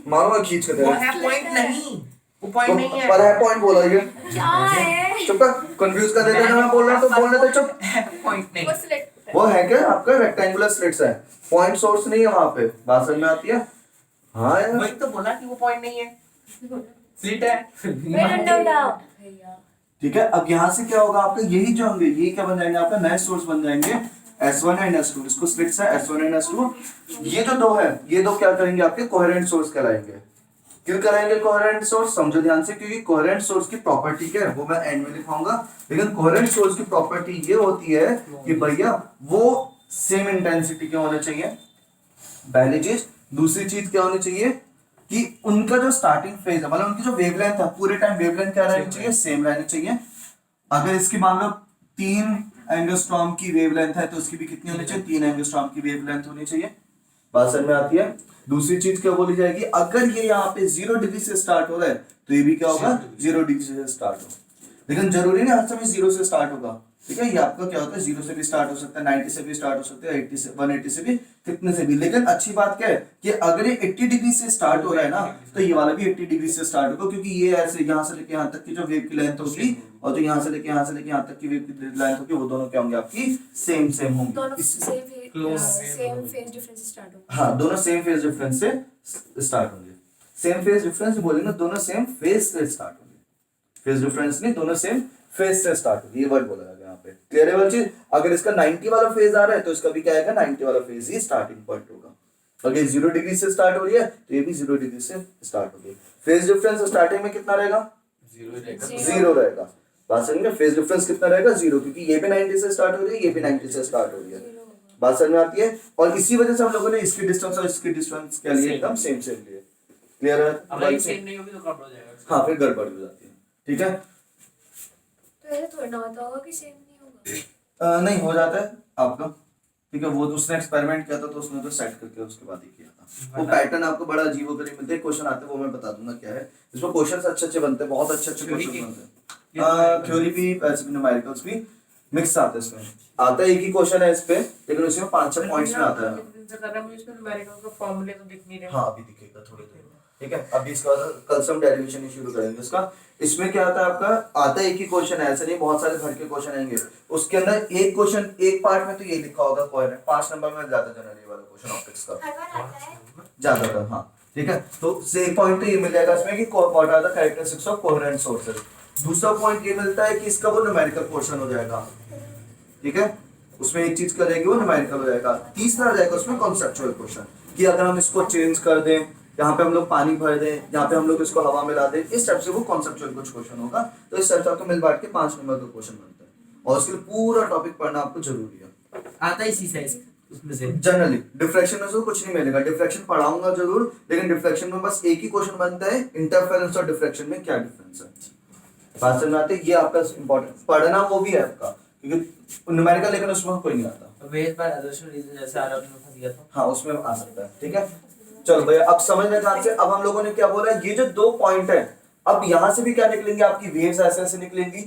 [SPEAKER 1] मारो खींच के
[SPEAKER 3] पॉइंट नहीं, वो पॉइंट नहीं है,
[SPEAKER 1] पर है पॉइंट बोला ये।
[SPEAKER 2] क्या है?
[SPEAKER 1] चुप कर, कंफ्यूज कर देते हैं। मैं बोल रहा हूं तो बोल देते, चुप।
[SPEAKER 3] पॉइंट नहीं,
[SPEAKER 1] वो है क्या आपका रेक्टेंगुलर स्लिट्स है, पॉइंट सोर्स नहीं है वहां पे। बात समझ में आती है? हाँ यार,
[SPEAKER 3] वही तो बोला कि वो पॉइंट नहीं है, स्लिट है।
[SPEAKER 1] ठीक है। अब यहाँ से क्या होगा आपका, यही जो होंगे यही क्या बन जाएंगे आपका, नए सोर्स बन जाएंगे S1 एंड S2। इसको स्लिट्स है S1 एंड S2। ये जो दो है, ये दो क्या करेंगे आपके कोहेरेंट सोर्स कहलाएंगे। क्यों कराएंगे कोहेरेंट सोर्स, समझो ध्यान से, क्योंकि कोहेरेंट सोर्स की प्रॉपर्टी क्या है वो मैं एंड में लिखाऊंगा, लेकिन कोहेरेंट सोर्स की प्रॉपर्टी ये होती है कि भैया वो सेम इंटेंसिटी के होने चाहिए, पहली चीज। दूसरी चीज क्या होनी चाहिए कि उनका जो स्टार्टिंग फेज है, मतलब उनकी जो वेवलेंथ है, पूरे टाइम वेवलेंथ क्या रहनी चाहिए, सेम रहनी चाहिए। अगर इसकी मान लो 3 एंगस्ट्रॉम की वेवलेंथ है तो उसकी भी कितनी होनी चाहिए, 3 एंगस्ट्रॉम की वेवलेंथ होनी चाहिए। बात समझ में आती है? दूसरी चीज क्या बोली जाएगी, अगर ये यहाँ पे 0 डिग्री से स्टार्ट हो रहा है तो ये भी क्या होगा, 0 डिग्री से स्टार्ट हो। लेकिन जरूरी नहीं हर समय 0 से स्टार्ट होगा, ठीक है। ये आपका क्या होता है, 0 से भी स्टार्ट हो सकता है, 90 से भी स्टार्ट हो सकता है, 80 से 180 से भी, कितने से भी। लेकिन अच्छी बात क्या है कि अगर ये 80 डिग्री से स्टार्ट हो रहा है ना, तो ये वाला भी 80 डिग्री से स्टार्ट होगा, क्योंकि ये ऐसे यहाँ से लेके यहाँ तक की जो वेव की लेंथ होगी, और जो यहाँ से लेके यहाँ तक की वेव की लेंथ होगी, वो दोनों क्या होंगे आपकी, सेम होंगी।
[SPEAKER 2] सेम फेज डिफरेंस स्टार्ट होगा।
[SPEAKER 1] हाँ, दोनों सेम फेज डिफरेंस से स्टार्ट होंगे। सेम फेज डिफरेंस बोलेंगे, दोनों सेम फेज से स्टार्ट होंगे, फेज डिफरेंस नहीं, दोनों सेम फेज से स्टार्ट होगी। ये वर्ड बोला गया यहाँ पे, क्लियर है वाली चीज। अगर इसका 90 वाला फेज आ रहा है तो इसका भी क्या आएगा, 90 वाला फेज ही स्टार्टिंग पॉइंट होगा। अगर 0 डिग्री से स्टार्ट हो रही है तो ये भी 0 डिग्री से स्टार्ट होगी। फेज डिफरेंस स्टार्टिंग में कितना रहेगा, 0 रहेगा। बात समझ में? फेज डिफरेंस कितना रहेगा? 0, क्योंकि ये भी 90 से स्टार्ट हो रही है, ये भी 90 से स्टार्ट हो रही है। बात समझ में आती है? और इसी वजह से हम लोगों ने इसकी डिस्टेंस और इसकी डिस्टेंस के लिए एकदम सेम सेम लिए। क्लियर है?
[SPEAKER 3] अगर ये सेम नहीं होगी तो गड़बड़ हो जाएगा।
[SPEAKER 1] हाँ, फिर गड़बड़ हो जाती है। ठीक है,
[SPEAKER 2] तो ऐसे थोड़ा ना होता होगा कि सेम नहीं होगा।
[SPEAKER 1] नहीं हो जाता है आपका। ठीक है, वो तो उसने एक्सपेरिमेंट किया था तो उसने तो सेट करके उसके बाद ही किया था। वो पैटर्न आपको बड़ा अजीब होकर मिलते हैं। क्वेश्चन आते हैं, वो मैं बता दूंगा क्या है। इसमें क्वेश्चंस अच्छे अच्छे बनते हैं, बहुत अच्छे अच्छे क्वेश्चन बनते हैं। थ्योरी भी, वैसे भी, न्यूमेरिकल्स भी मिक्स आते हैं इसमें। आता है एक ही क्वेश्चन है इस पे, लेकिन उसमें 5-6 पॉइंट्स में आता है।
[SPEAKER 3] मुझे इसमें न्यूमेरिकल का फॉर्मूले तो दिख नहीं रहे।
[SPEAKER 1] हाँ, अभी दिखेगा थोड़ी देर में। ठीक है, अभी इसका कल से हम डेरिवेशन ही शुरू करेंगे इसका। इसमें क्या आता है आपका? आता है एक ही क्वेश्चन है, ऐसा नहीं बहुत सारे भर के क्वेश्चन आएंगे। उसके अंदर एक क्वेश्चन, एक पार्ट में तो ये लिखा होगा कोहेरेंट, 5 नंबर में ज्यादा जनरल वाला क्वेश्चन ऑप्टिक्स का
[SPEAKER 2] हर बार आता है।
[SPEAKER 1] ज्यादातर। हाँ, ठीक है, तो से एक पॉइंट तो ये मिल जाएगा इसमें कि what are the characteristics of coherent sources. दूसरा पॉइंट ये मिलता है कि इसका वो न्यूमेरिकल पोर्शन हो जाएगा। ठीक है, उसमें एक चीज करेगी वो न्यूमेरिकल हो जाएगा। तीसरा रहेगा उसमें कॉन्सेप्चुअल क्वेश्चन, कि अगर हम इसको चेंज कर दें, यहाँ पे हम लोग पानी भर दें, यहाँ पे हम लोग इसको हवा मिला दें, इस टाइप से वो कॉन्सेप्चुअल कुछ क्वेश्चन होगा। तो इस टाइप से आपको मिल बांट के 5 नंबर का क्वेश्चन बनता है, और उसके लिए पूरा टॉपिक पढ़ना आपको जरूरी है।
[SPEAKER 3] आता है इसी साइज उसमें से।
[SPEAKER 1] जनरली डिफ्रैक्शन में से कुछ नहीं मिलेगा। डिफ्रैक्शन पढ़ाऊंगा जरूर, लेकिन डिफ्रैक्शन में बस एक ही क्वेश्चन बनता है, इंटरफेरेंस और डिफ्रैक्शन में क्या डिफरेंस है। बात समझ में आती है? ये आपका इंपॉर्टेंट पढ़ना वो भी है आपका, क्योंकि न्यूमेरिकल लेकिन उसमें कोई नहीं आता।
[SPEAKER 3] वेज बाय अदर्शन रीजन जैसे आर आपने बता दिया था।
[SPEAKER 1] हाँ, उसमें आ सकता है। ठीक है, चलो भैया, अब समझने ध्यान से। अब हम लोगों ने क्या बोला, ये जो 2 पॉइंट है, अब यहां से भी क्या निकलेंगे? आपकी वेव्स ऐसे ऐसे निकलेंगी।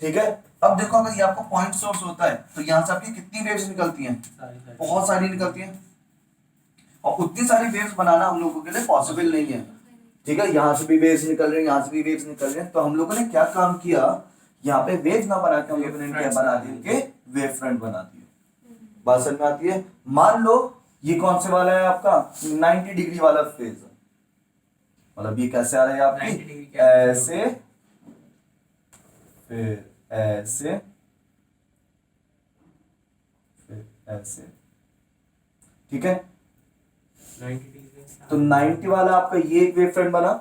[SPEAKER 1] ठीक है, अब देखो, अगर ये आपका पॉइंट सोर्स होता है तो यहां से आपकी कितनी वेव्स निकलती हैं? बहुत सारी निकलती हैं, और उतनी सारी वेव्स बनाना हम लोगों के लिए पॉसिबल नहीं है। ठीक है, यहाँ से भी वेव्स निकल रही हैं, यहाँ से भी वेव्स निकल रही हैं। तो हम लोगों ने क्या काम किया, यहाँ पे वेव ना बना के हम लोगों ने क्या बना दिए, वेव फ्रंट बना दिए। बात समझ में आती है? मान लो ये कौन से वाला है आपका? 90 डिग्री वाला फेज, मतलब ये कैसे आ रहा है आपकी? ऐसे, फिर ऐसे, फिर ऐसे। ठीक है,
[SPEAKER 3] 90 डिग्री
[SPEAKER 1] तो 90 वाला आपका ये एक वेव फ्रंट बना।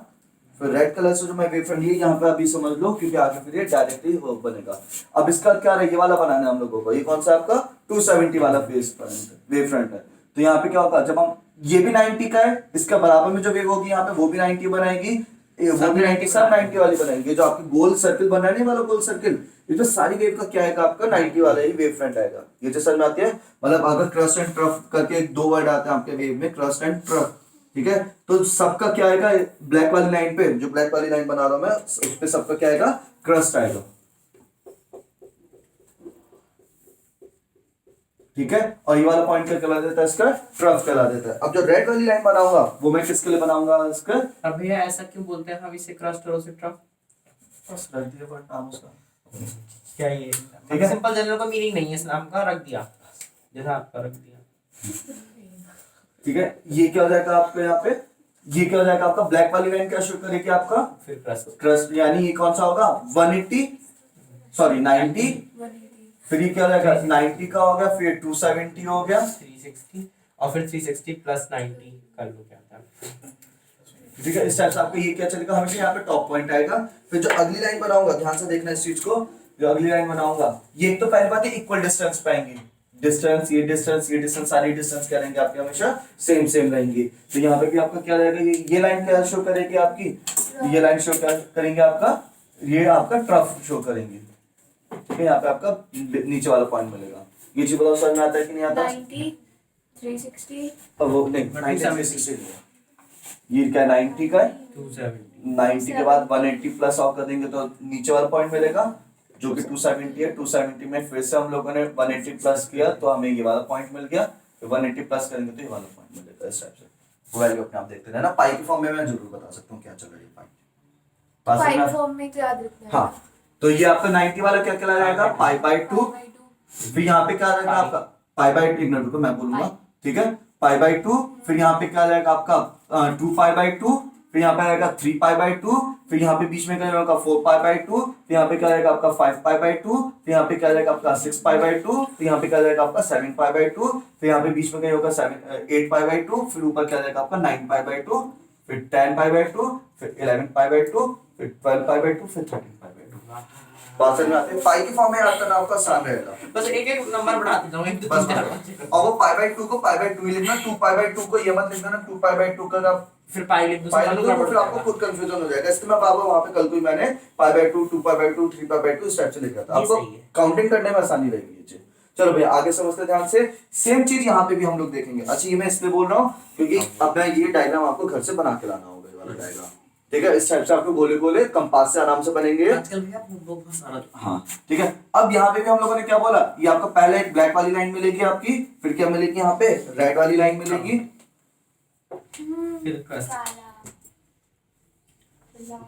[SPEAKER 1] फिर रेड कलर से जो मैं वेव फ्रंट लिए यहाँ पे अभी समझ लो, क्योंकि आगे फिर ये डायरेक्टली वो बनेगा। अब इसका क्या है, ये वाला बनाना है हम लोगों को। ये कौन सा आपका? 270 वाला वेव फ्रंट है। तो यहाँ पे क्या होगा, जब हम, ये भी 90 का है, इसका बराबर में जो वेव होगी यहाँ पे वो भी 90 बनाएगी, वो भी 90, सब 90 वाली बनाएंगे। जो आपकी गोल सर्किल बना है, नहीं वाला गोल सर्किल, ये जो सारी वेव का क्या आएगा आपका? 90 वाला ही वेव फ्रंट आएगा। ये जो समझ में आती है? मतलब अगर क्रस्ट एंड ट्रफ करके 2 वर्ड आते हैं आपके वेव में, क्रस्ट एंड ट्रफ। ठीक है, तो सबका क्या आएगा? ब्लैक वाली लाइन पे, जो ब्लैक वाली लाइन बना रहा हूं मैं, उस पे सबका क्या आएगा? क्रस्ट आएगा। ठीक है, और ये वाला पॉइंट क्या कहला देता है? इसका ट्रफ कहला देता है। अब जो रेड वाली लाइन बनाऊंगा वो मैं किसके लिए बनाऊंगा? इसका।
[SPEAKER 3] अब भैया ऐसा क्यों बोलते हैं हम इसे क्रस्ट और उसे ट्रफ?
[SPEAKER 1] बस रख दिया पर नाम उसका।
[SPEAKER 3] क्या ये
[SPEAKER 1] ठीक है,
[SPEAKER 3] सिंपल जनरल का मीनिंग नहीं है इस नाम का, रख दिया जैसा आपका रख दिया।
[SPEAKER 1] ठीक है, ये क्या हो जाएगा आपका यहाँ पे? ये क्या हो जाएगा आपका? ब्लैक वाली लाइन क्या शो करेगी आपका?
[SPEAKER 3] फिर क्रस्ट
[SPEAKER 1] क्रस्ट, यानी ये कौन सा होगा? 180, सॉरी 90। फिर ये क्या हो जाएगा? 90 का हो गया, फिर 270 हो गया,
[SPEAKER 3] 360, और फिर 360 प्लस 90 कर लो क्या था।
[SPEAKER 1] ठीक है। इस टाइप से आपको ये क्या चलेगा, हमेशा यहाँ पे टॉप पॉइंट आएगा। फिर जो अगली लाइन बनाऊंगा, ध्यान से देखना इस चीज को, जो अगली लाइन बनाऊंगा, ये तो पहली बात है इक्वल डिस्टेंस पाएंगे। डिस्टेंस, ये डिस्टेंस, ये डिस्टेंस, सारी डिस्टेंस क्या रहेंगे आपके? हमेशा सेम सेम रहेंगे। तो यहाँ पे भी आपका क्या रहेगा? ये लाइन क्या शो करेगी आपकी? ये लाइन शो क्या करेंगे आपका? ये आपका ट्रफ शो करेंगे। ठीक है, यहाँ पे आपका नीचे वाला पॉइंट मिलेगा। ये चीज बताओ समझ में आता है कि नहीं आता?
[SPEAKER 2] 90, 360,
[SPEAKER 1] अब वो नहीं, 90 ये क्या 90 का है?
[SPEAKER 3] 270
[SPEAKER 1] 90 के बाद 180 प्लस ऑफ कर देंगे तो नीचे वाला पॉइंट मिलेगा, जो कि 270 है। 270 में फिर से हम लोगों ने 180 प्लस किया तो हमें ये वाला पॉइंट मिल गया। तो 180 प्लस करेंगे तो ये वाला पॉइंट मिलेगा। इस टाइप से वो वैल्यू अपने आप देखते रहना। पाई के फॉर्म में मैं जरूर बता सकता हूँ क्या चल रहा है पॉइंट।
[SPEAKER 2] पाई फॉर्म में तो याद रखना है।
[SPEAKER 1] हाँ, तो ये आपका 90 वाला क्या कहला जाएगा? Pi by 2। फिर यहाँ पे क्या आ जाएगा आपका? पाई बाय 2, एक मिनट रुको मैं बोलूंगा। ठीक है, पाई बाय 2। फिर यहाँ पे क्या आ जाएगा आपका? 2 पाई बाय 2। फिर यहाँ पे आएगा 3 पाई बाय 2। फिर यहाँ पे बीच में क्या आएगा? 4 पाई बाय 2। फिर यहाँ पे क्या आएगा आपका? 5 पाई बाय 2। फिर यहाँ पे क्या आएगा आपका? 6 पाई बाय 2। फिर यहाँ पे क्या आएगा आपका? 7 पाई बाय 2। फिर यहाँ पे बीच में क्या होगा? 8 पाई बाय 2। फिर ऊपर क्या आएगा आपका? 9 पाई बाय 2। फिर 10 पाई बाय 2। फिर 11 पाई बाय 2। फिर 12 पाई बाय 2। फिर 13 पाई बाय 2। बात समझ में आती है? पाई की फॉर्म में याद करना आपका आसान रहेगा।
[SPEAKER 3] बस एक एक नंबर बढ़ाते जाओ, 1 2
[SPEAKER 1] बस
[SPEAKER 3] 3 4 5
[SPEAKER 1] और वो पाई बाई 2 को पाई बाई 2 ही लिखना, 2 पाई बाई 2 को ये मत लिखना ना 2 पाई बाई 2 का आप
[SPEAKER 3] फिर पाई लिख दो,
[SPEAKER 1] पाई
[SPEAKER 3] समझ
[SPEAKER 1] लिख
[SPEAKER 3] लो
[SPEAKER 1] दो तो फिर आपको खुद कंफ्यूजन हो जाएगा। इसलिए मैं बाबा वहां पे कल को ही मैंने pi by 2 2 pi by 2 3 pi by 2 इस टाइप से लिखा था,
[SPEAKER 3] ये
[SPEAKER 1] आपको
[SPEAKER 3] सही है।
[SPEAKER 1] काउंटिंग करने में आसानी रहेगी ये चीज। चलो भैया आगे समझते हैं ध्यान से। सेम चीज यहाँ पे भी हम लोग देखेंगे। अच्छा ये मैं इसलिए बोल रहा हूँ क्योंकि अब मैं ये डायग्राम आपको घर से बना के लाना होगा, ये वाला डायग्राम, ठीक है? इस टाइप से आपको गोले गोले कंपास से आराम से बनेंगे।
[SPEAKER 3] आजकल भैया बहुत सारा
[SPEAKER 1] हाँ ठीक है। अब यहाँ पे भी हम लोगों ने क्या बोला, ये आपका पहले एक ब्लैक वाली लाइन मिलेगी आपकी, फिर क्या मिलेगी यहाँ पे रेड वाली लाइन मिलेगी,
[SPEAKER 3] फिर क्रस्ट।
[SPEAKER 2] काला, लाल।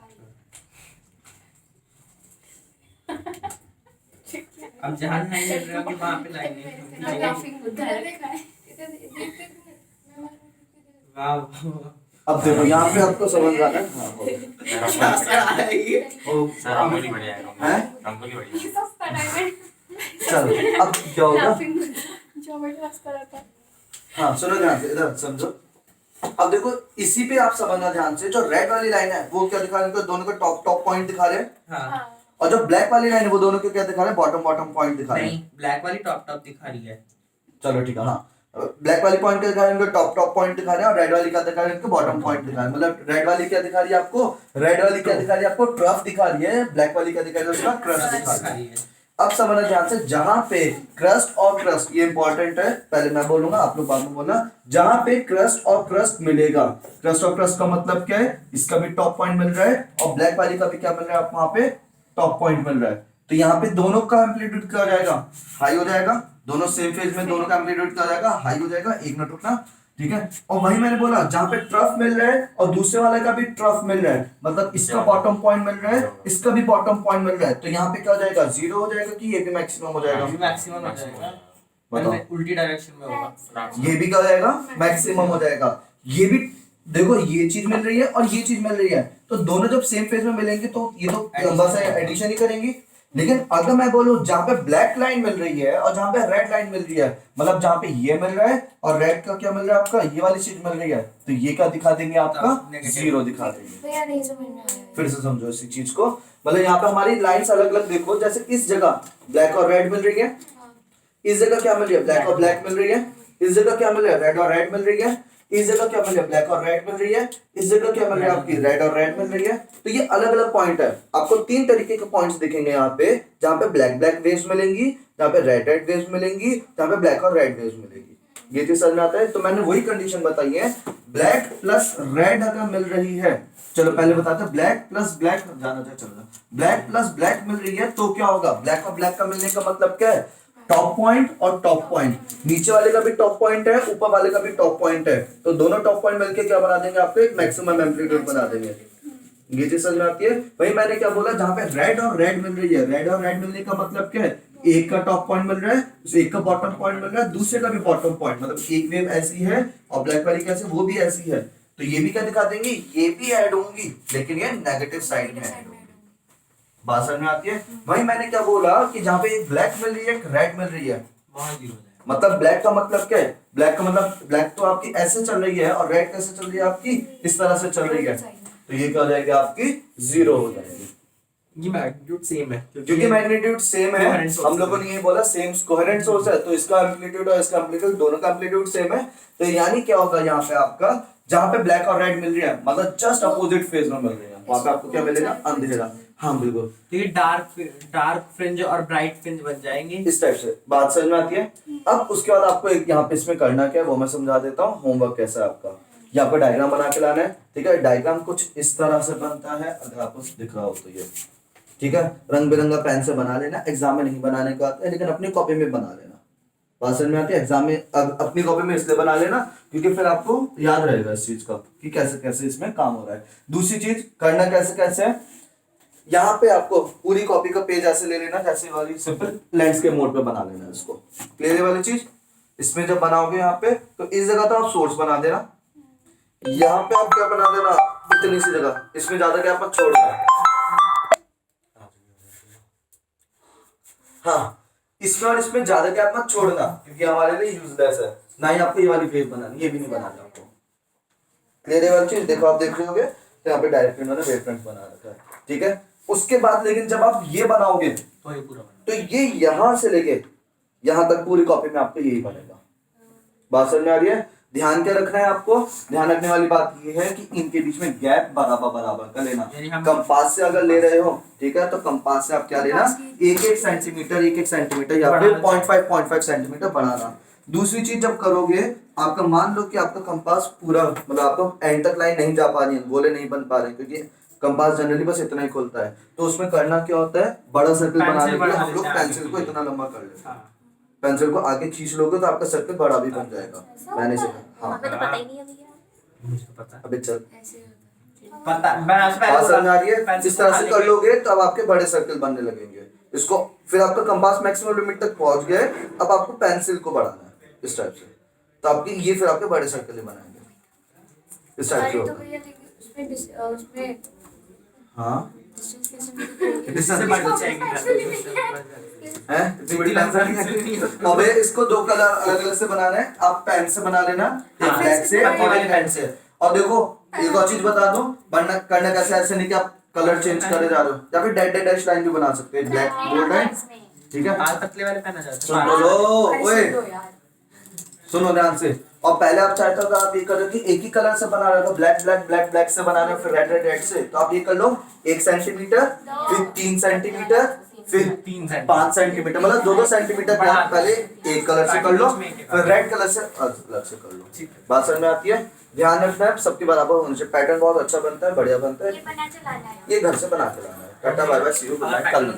[SPEAKER 3] अब जहाँ नहीं मिल रहा कि वहाँ पे लाइन
[SPEAKER 2] मैं
[SPEAKER 3] है।
[SPEAKER 2] काफी मुद्दा है।
[SPEAKER 3] वाह
[SPEAKER 1] अब देखो यहाँ पे आपको समझ आ रहा है। हाँ, हो गया।
[SPEAKER 4] सर रंगोली बढ़िया है,
[SPEAKER 1] हैं?
[SPEAKER 4] रंगोली बढ़िया है।
[SPEAKER 2] सस्ता डायमंड।
[SPEAKER 1] चलो अब क्या होगा,
[SPEAKER 2] ज्योमेट्री क्लास करा था।
[SPEAKER 1] हाँ सुनो ध्यान से, इधर समझो। अब देखो इसी पे आप समझना ध्यान से, जो रेड वाली लाइन है वो क्या दिखा रहे हैं, दोनों को टॉप टॉप पॉइंट दिखा रहे हैं,
[SPEAKER 3] हाँ
[SPEAKER 1] और जो ब्लैक वाली लाइन है वो दोनों को क्या दिखा रहे हैं, बॉटम बॉटम पॉइंट दिखा रहे हैं।
[SPEAKER 3] नहीं, ब्लैक वाली टॉप टॉप दिखा रही है।
[SPEAKER 1] चलो ठीक है। हाँ ब्लैक वाली पॉइंट क्या दिखा रहे हैं, उनको टॉप टॉप पॉइंट दिखा रहे हैं, और रेड वाली क्या दिखा रहे हैं, उनको बॉटम पॉइंट दिखा रहे हैं। मतलब रेड वाली क्या दिखा रही है आपको, रेड वाली क्या दिखा रही है आपको, ट्रफ दिखा रही है, ब्लैक वाली क्या दिखा रही है, उसका क्रस्ट दिखा रही है। अब समझना ध्यान से, जहां पे क्रस्ट और क्रस्ट, ये इंपॉर्टेंट है, पहले मैं बोलूंगा आप लोग बाद में बोलना, जहां पे क्रस्ट और क्रस्ट मिलेगा, क्रस्ट और क्रस्ट का मतलब क्या है, इसका भी टॉप पॉइंट मिल रहा है और ब्लैक वाली का भी क्या मिल रहा है आपको वहां पे टॉप पॉइंट मिल रहा है, तो यहाँ पे दोनों का एम्पलीट्यूड क्या हो जाएगा, हाई हो जाएगा। दोनों सेम फेज में दोनों का एम्पलीट्यूड क्या हो जाएगा, हाई हो जाएगा। एक मिनट रुकना, ठीक है। और वही मैंने बोला जहां पे ट्रफ मिल रहा है और दूसरे वाले का भी ट्रफ मिल रहा है, मतलब इसका बॉटम पॉइंट मिल रहा है, इसका भी बॉटम पॉइंट मिल रहा है, तो यहाँ पे क्या हो जाएगा, जीरो हो जाएगा कि ये भी मैक्सिमम हो जाएगा,
[SPEAKER 3] मैक्सिमम हो जाएगा।
[SPEAKER 1] बताओ।
[SPEAKER 3] उल्टी डायरेक्शन में होगा।
[SPEAKER 1] ये भी क्या हो जाएगा, मैक्सिमम हो जाएगा। ये भी देखो ये चीज मिल रही है और ये चीज मिल रही है, तो दोनों जब सेम फेज में मिलेंगे तो ये तो बस एडिशन ही करेंगी। लेकिन अगर मैं बोलूं जहां पे ब्लैक लाइन मिल रही है और जहां पे रेड लाइन मिल रही है, मतलब जहां पे ये मिल रहा है और रेड का क्या मिल रहा है आपका, ये वाली चीज मिल रही है, तो ये क्या दिखा देंगे आपका, जीरो दिखा देंगे।
[SPEAKER 2] भैया नहीं समझ में आया।
[SPEAKER 1] फिर से समझो इसी चीज को, मतलब यहाँ पे हमारी लाइंस अलग अलग देखो, जैसे इस जगह ब्लैक और रेड मिल रही है, इस जगह क्या मिल रही है, ब्लैक और ब्लैक मिल रही है, इस जगह क्या मिल रहा है, रेड और रेड मिल रही है, इस जगह क्या मिल रहा है, ब्लैक और रेड मिल रही है, इस जगह क्या मिल रहा है आपकी, रेड और रेड मिल रही है। तो ये अलग अलग पॉइंट है, आपको तीन तरीके के पॉइंट्स दिखेंगे यहाँ पे, जहाँ पे ब्लैक ब्लैक वेव्स मिलेंगी, जहाँ पे रेड रेड वेव्स मिलेंगी, जहाँ पे ब्लैक और रेड वेव्स मिलेगी। ये चीज समझ में आता है। तो मैंने वही कंडीशन बताई है, ब्लैक प्लस रेड अगर मिल रही है, चलो पहले बताते हैं, ब्लैक प्लस ब्लैक जाना चाहिए, चलो ब्लैक प्लस ब्लैक मिल रही है तो क्या होगा, ब्लैक और ब्लैक का मिलने का मतलब क्या है, टॉप पॉइंट और टॉप पॉइंट, नीचे वाले का भी टॉप पॉइंट है, ऊपर वाले का भी टॉप पॉइंट है, तो दोनों टॉप पॉइंट मिलके क्या बना देंगे आपको, एक मैक्सिमम एम्पलीट्यूड बना देंगे। ये चीज समझ में आती है। वही मैंने क्या बोला, जहां पे रेड और रेड मिल रही है, रेड और रेड मिलने का मतलब क्या है, एक का टॉप पॉइंट मिल रहा है, एक का बॉटम पॉइंट मिल रहा है, दूसरे का भी बॉटम पॉइंट, मतलब एक वेव ऐसी है और ब्लैक वाली कैसे, वो भी ऐसी है, तो ये भी क्या दिखा देंगे, ये भी ऐड होंगी, लेकिन ये नेगेटिव साइड में ऐड होंगी। बात समझ में आती है। वही मैंने क्या बोला कि जहाँ पे एक ब्लैक मिल रही है, एक रेड मिल रही है,
[SPEAKER 3] वहाँ जीरो हो जाएगा।
[SPEAKER 1] मतलब ब्लैक का मतलब क्या है, ब्लैक का मतलब ब्लैक तो आपकी ऐसे चल रही है और रेड कैसे चल रही है आपकी, इस तरह से चल रही है, तो ये क्या हो जाएगी आपकी, जीरो हो जाएगी।
[SPEAKER 3] ये मैग्नीट्यूड सेम है
[SPEAKER 1] क्योंकि मैग्नीट्यूड सेम है,
[SPEAKER 3] Coherent source
[SPEAKER 1] हम लोगों ने ये बोला सेम कोहेरेंट सोर्स है, तो इसका एम्पलीट्यूड और इसका एम्पलीट्यूड दोनों का एम्पलीट्यूड सेम है, तो यानी क्या होगा यहाँ पे आपका, जहाँ पे ब्लैक और रेड मिल रही है, मतलब जस्ट अपोजिट फेज में मिल रही है, वहां पे आपको क्या मिलेगा, अंधेरा। हाँ बिल्कुल,
[SPEAKER 3] तो ये डार्क फ्रिंज और ब्राइट फ्रिंज बन जाएंगे
[SPEAKER 1] इस टाइप से। बात समझ में आती है। अब उसके बाद आपको एक यहाँ पे इसमें करना क्या है वो मैं समझा देता हूँ, होमवर्क कैसा है आपका, ये आपको डायग्राम बना के लाना है, ठीक है। डायग्राम कुछ इस तरह से बनता है, अगर आपको दिख रहा हो तो ये, ठीक है, रंग बिरंगा पेन से बना लेना, एग्जाम में नहीं बनाने का आता है, लेकिन अपनी कॉपी में बना लेना। बात समझ में आती है। एग्जाम में अपनी कॉपी में इसलिए बना लेना क्योंकि फिर आपको याद रहेगा इस चीज का कि कैसे कैसे इसमें काम हो रहा है। दूसरी चीज करना कैसे कैसे है, यहाँ पे आपको पूरी कॉपी का पेज ऐसे ले लेना, जैसे वाली सिंपल लैंडस्केप मोड पे बना लेना इसको, क्लियर वाली चीज। इसमें जब बनाओगे यहाँ पे, तो इस जगह तो आप सोर्स बना देना, यहाँ पे आप क्या बना देना, इतनी सी जगह, इसमें ज्यादा क्या आप छोड़ना, हाँ इसमें और इसमें ज्यादा गैप मत छोड़ना क्योंकि हमारे लिए यूजलेस है, ना ही आपको ये वाली वेव बनानी, ये भी नहीं बनानी आपको, क्लियर है वाली चीज। देखो आप देख रहे होगे तो यहाँ पे डायरेक्ट इन्होंने वेव फ्रंट बना रखा है, ठीक है। उसके बाद लेकिन जब आप ये बनाओगे
[SPEAKER 4] तो ये पूरा बना।
[SPEAKER 1] तो ये यहां से लेके यहां तक पूरी कॉपी में आपको यही बनेगा। बात समझ में आ रही है? ध्यान क्या रखना है आपको? ध्यान रखने वाली बात ये है कि इनके बीच में गैप बराबर बराबर का लेना।
[SPEAKER 4] यानी हम-
[SPEAKER 1] कंपास से अगर ले रहे हो, ठीक है, तो कंपास से आप क्या लेना, एक एक सेंटीमीटर या फिर 0.5 सेंटीमीटर बढ़ाना। दूसरी चीज जब करोगे, आपका मान लो कि आपका कंपास पूरा मतलब आपको एंड तक लाइन नहीं जा पा रही है, गोले नहीं बन पा रहे, क्योंकि कंपास जनरली बस इतना ही खुलता है, तो उसमें करना क्या होता है, बड़ा सर्कल
[SPEAKER 4] पेंसिल
[SPEAKER 1] बनाने के लिए
[SPEAKER 4] बढ़ा
[SPEAKER 1] हम लोग
[SPEAKER 4] लेते हैं
[SPEAKER 1] पेंसिल को
[SPEAKER 4] आगे।
[SPEAKER 1] इतना लंबा कर लेते हैं।
[SPEAKER 4] हाँ।
[SPEAKER 1] पेंसिल को आगे खींच लोगे तो आपका सर्कल बड़ा भी बन जाएगा। मैंने सीखा। हाँ
[SPEAKER 2] हमें तो पता ही नहीं है भैया।
[SPEAKER 4] मुझे पता है।
[SPEAKER 1] अभी चल,
[SPEAKER 2] ऐसे होता है।
[SPEAKER 4] पता मैं आपसे पहले
[SPEAKER 1] बात समझ में आ रही है?
[SPEAKER 4] पेंसिल
[SPEAKER 1] इस तरह से
[SPEAKER 4] उठा
[SPEAKER 1] कर
[SPEAKER 4] लेके-
[SPEAKER 1] लोगे तो अब आपके बड़े सर्कल बनने लगेंगे। इसको फिर आपका कंपास मैक्सिमम लिमिट तक पहुंच गए, अब आपको पेंसिल को बढ़ाना है इस टाइप से, तो आपके ये फिर आपके बड़े सर्कल ही बनाएंगे इस टाइप से
[SPEAKER 2] अरे तो
[SPEAKER 1] होगा।
[SPEAKER 2] भैया लेकिन उसमें
[SPEAKER 1] हाँ
[SPEAKER 2] डिस्टेंस कैसे मिलेगा?
[SPEAKER 4] इससे बढ़ जाएंगे
[SPEAKER 1] है, इतनी बड़ी पेंसिल नहीं है। अबे इसको दो कलर अलग अलग से बनाना है, आप पेन से बना लेना, एक
[SPEAKER 4] हाँ,
[SPEAKER 1] ब्लैक से
[SPEAKER 4] हाँ,
[SPEAKER 1] और एक पेन से। और देखो एक और चीज बता दूं, बनना करना कैसे, ऐसे नहीं कि आप कलर चेंज करे जा रहे हो, या फिर डैश लाइन भी बना सकते हो, ब्लैक बोल्ड है, ठीक है।
[SPEAKER 4] आज पतले वाले पेन आ जाते
[SPEAKER 1] सुन
[SPEAKER 4] हैं।
[SPEAKER 1] लो,
[SPEAKER 2] अरे
[SPEAKER 1] ओए
[SPEAKER 2] सुन लो यार।
[SPEAKER 1] सुनो ध्यान से। और पहले आप चाहते हो तो आप ये करो कि एक ही कलर से बना रहे हो, ब्लैक से बना रहे हो, फिर रेड से, तो आप ये कर लो 1 सेंटीमीटर, फिर 3 सेंटीमीटर, फिर 5 सेंटीमीटर, मतलब 2 सेंटीमीटर का पहले एक कलर से कर लो, फिर रेड कलर से अलग से कर लो। बात समझ में आती है? ध्यान रखना है सबके बराबर होने से, पैटर्न बहुत अच्छा बनता है, बढ़िया बनता है।
[SPEAKER 2] ये बना चलाना है।
[SPEAKER 1] ये घर से बना के लाना है। Tata bye bye, see you, good night, कल मिलते हैं।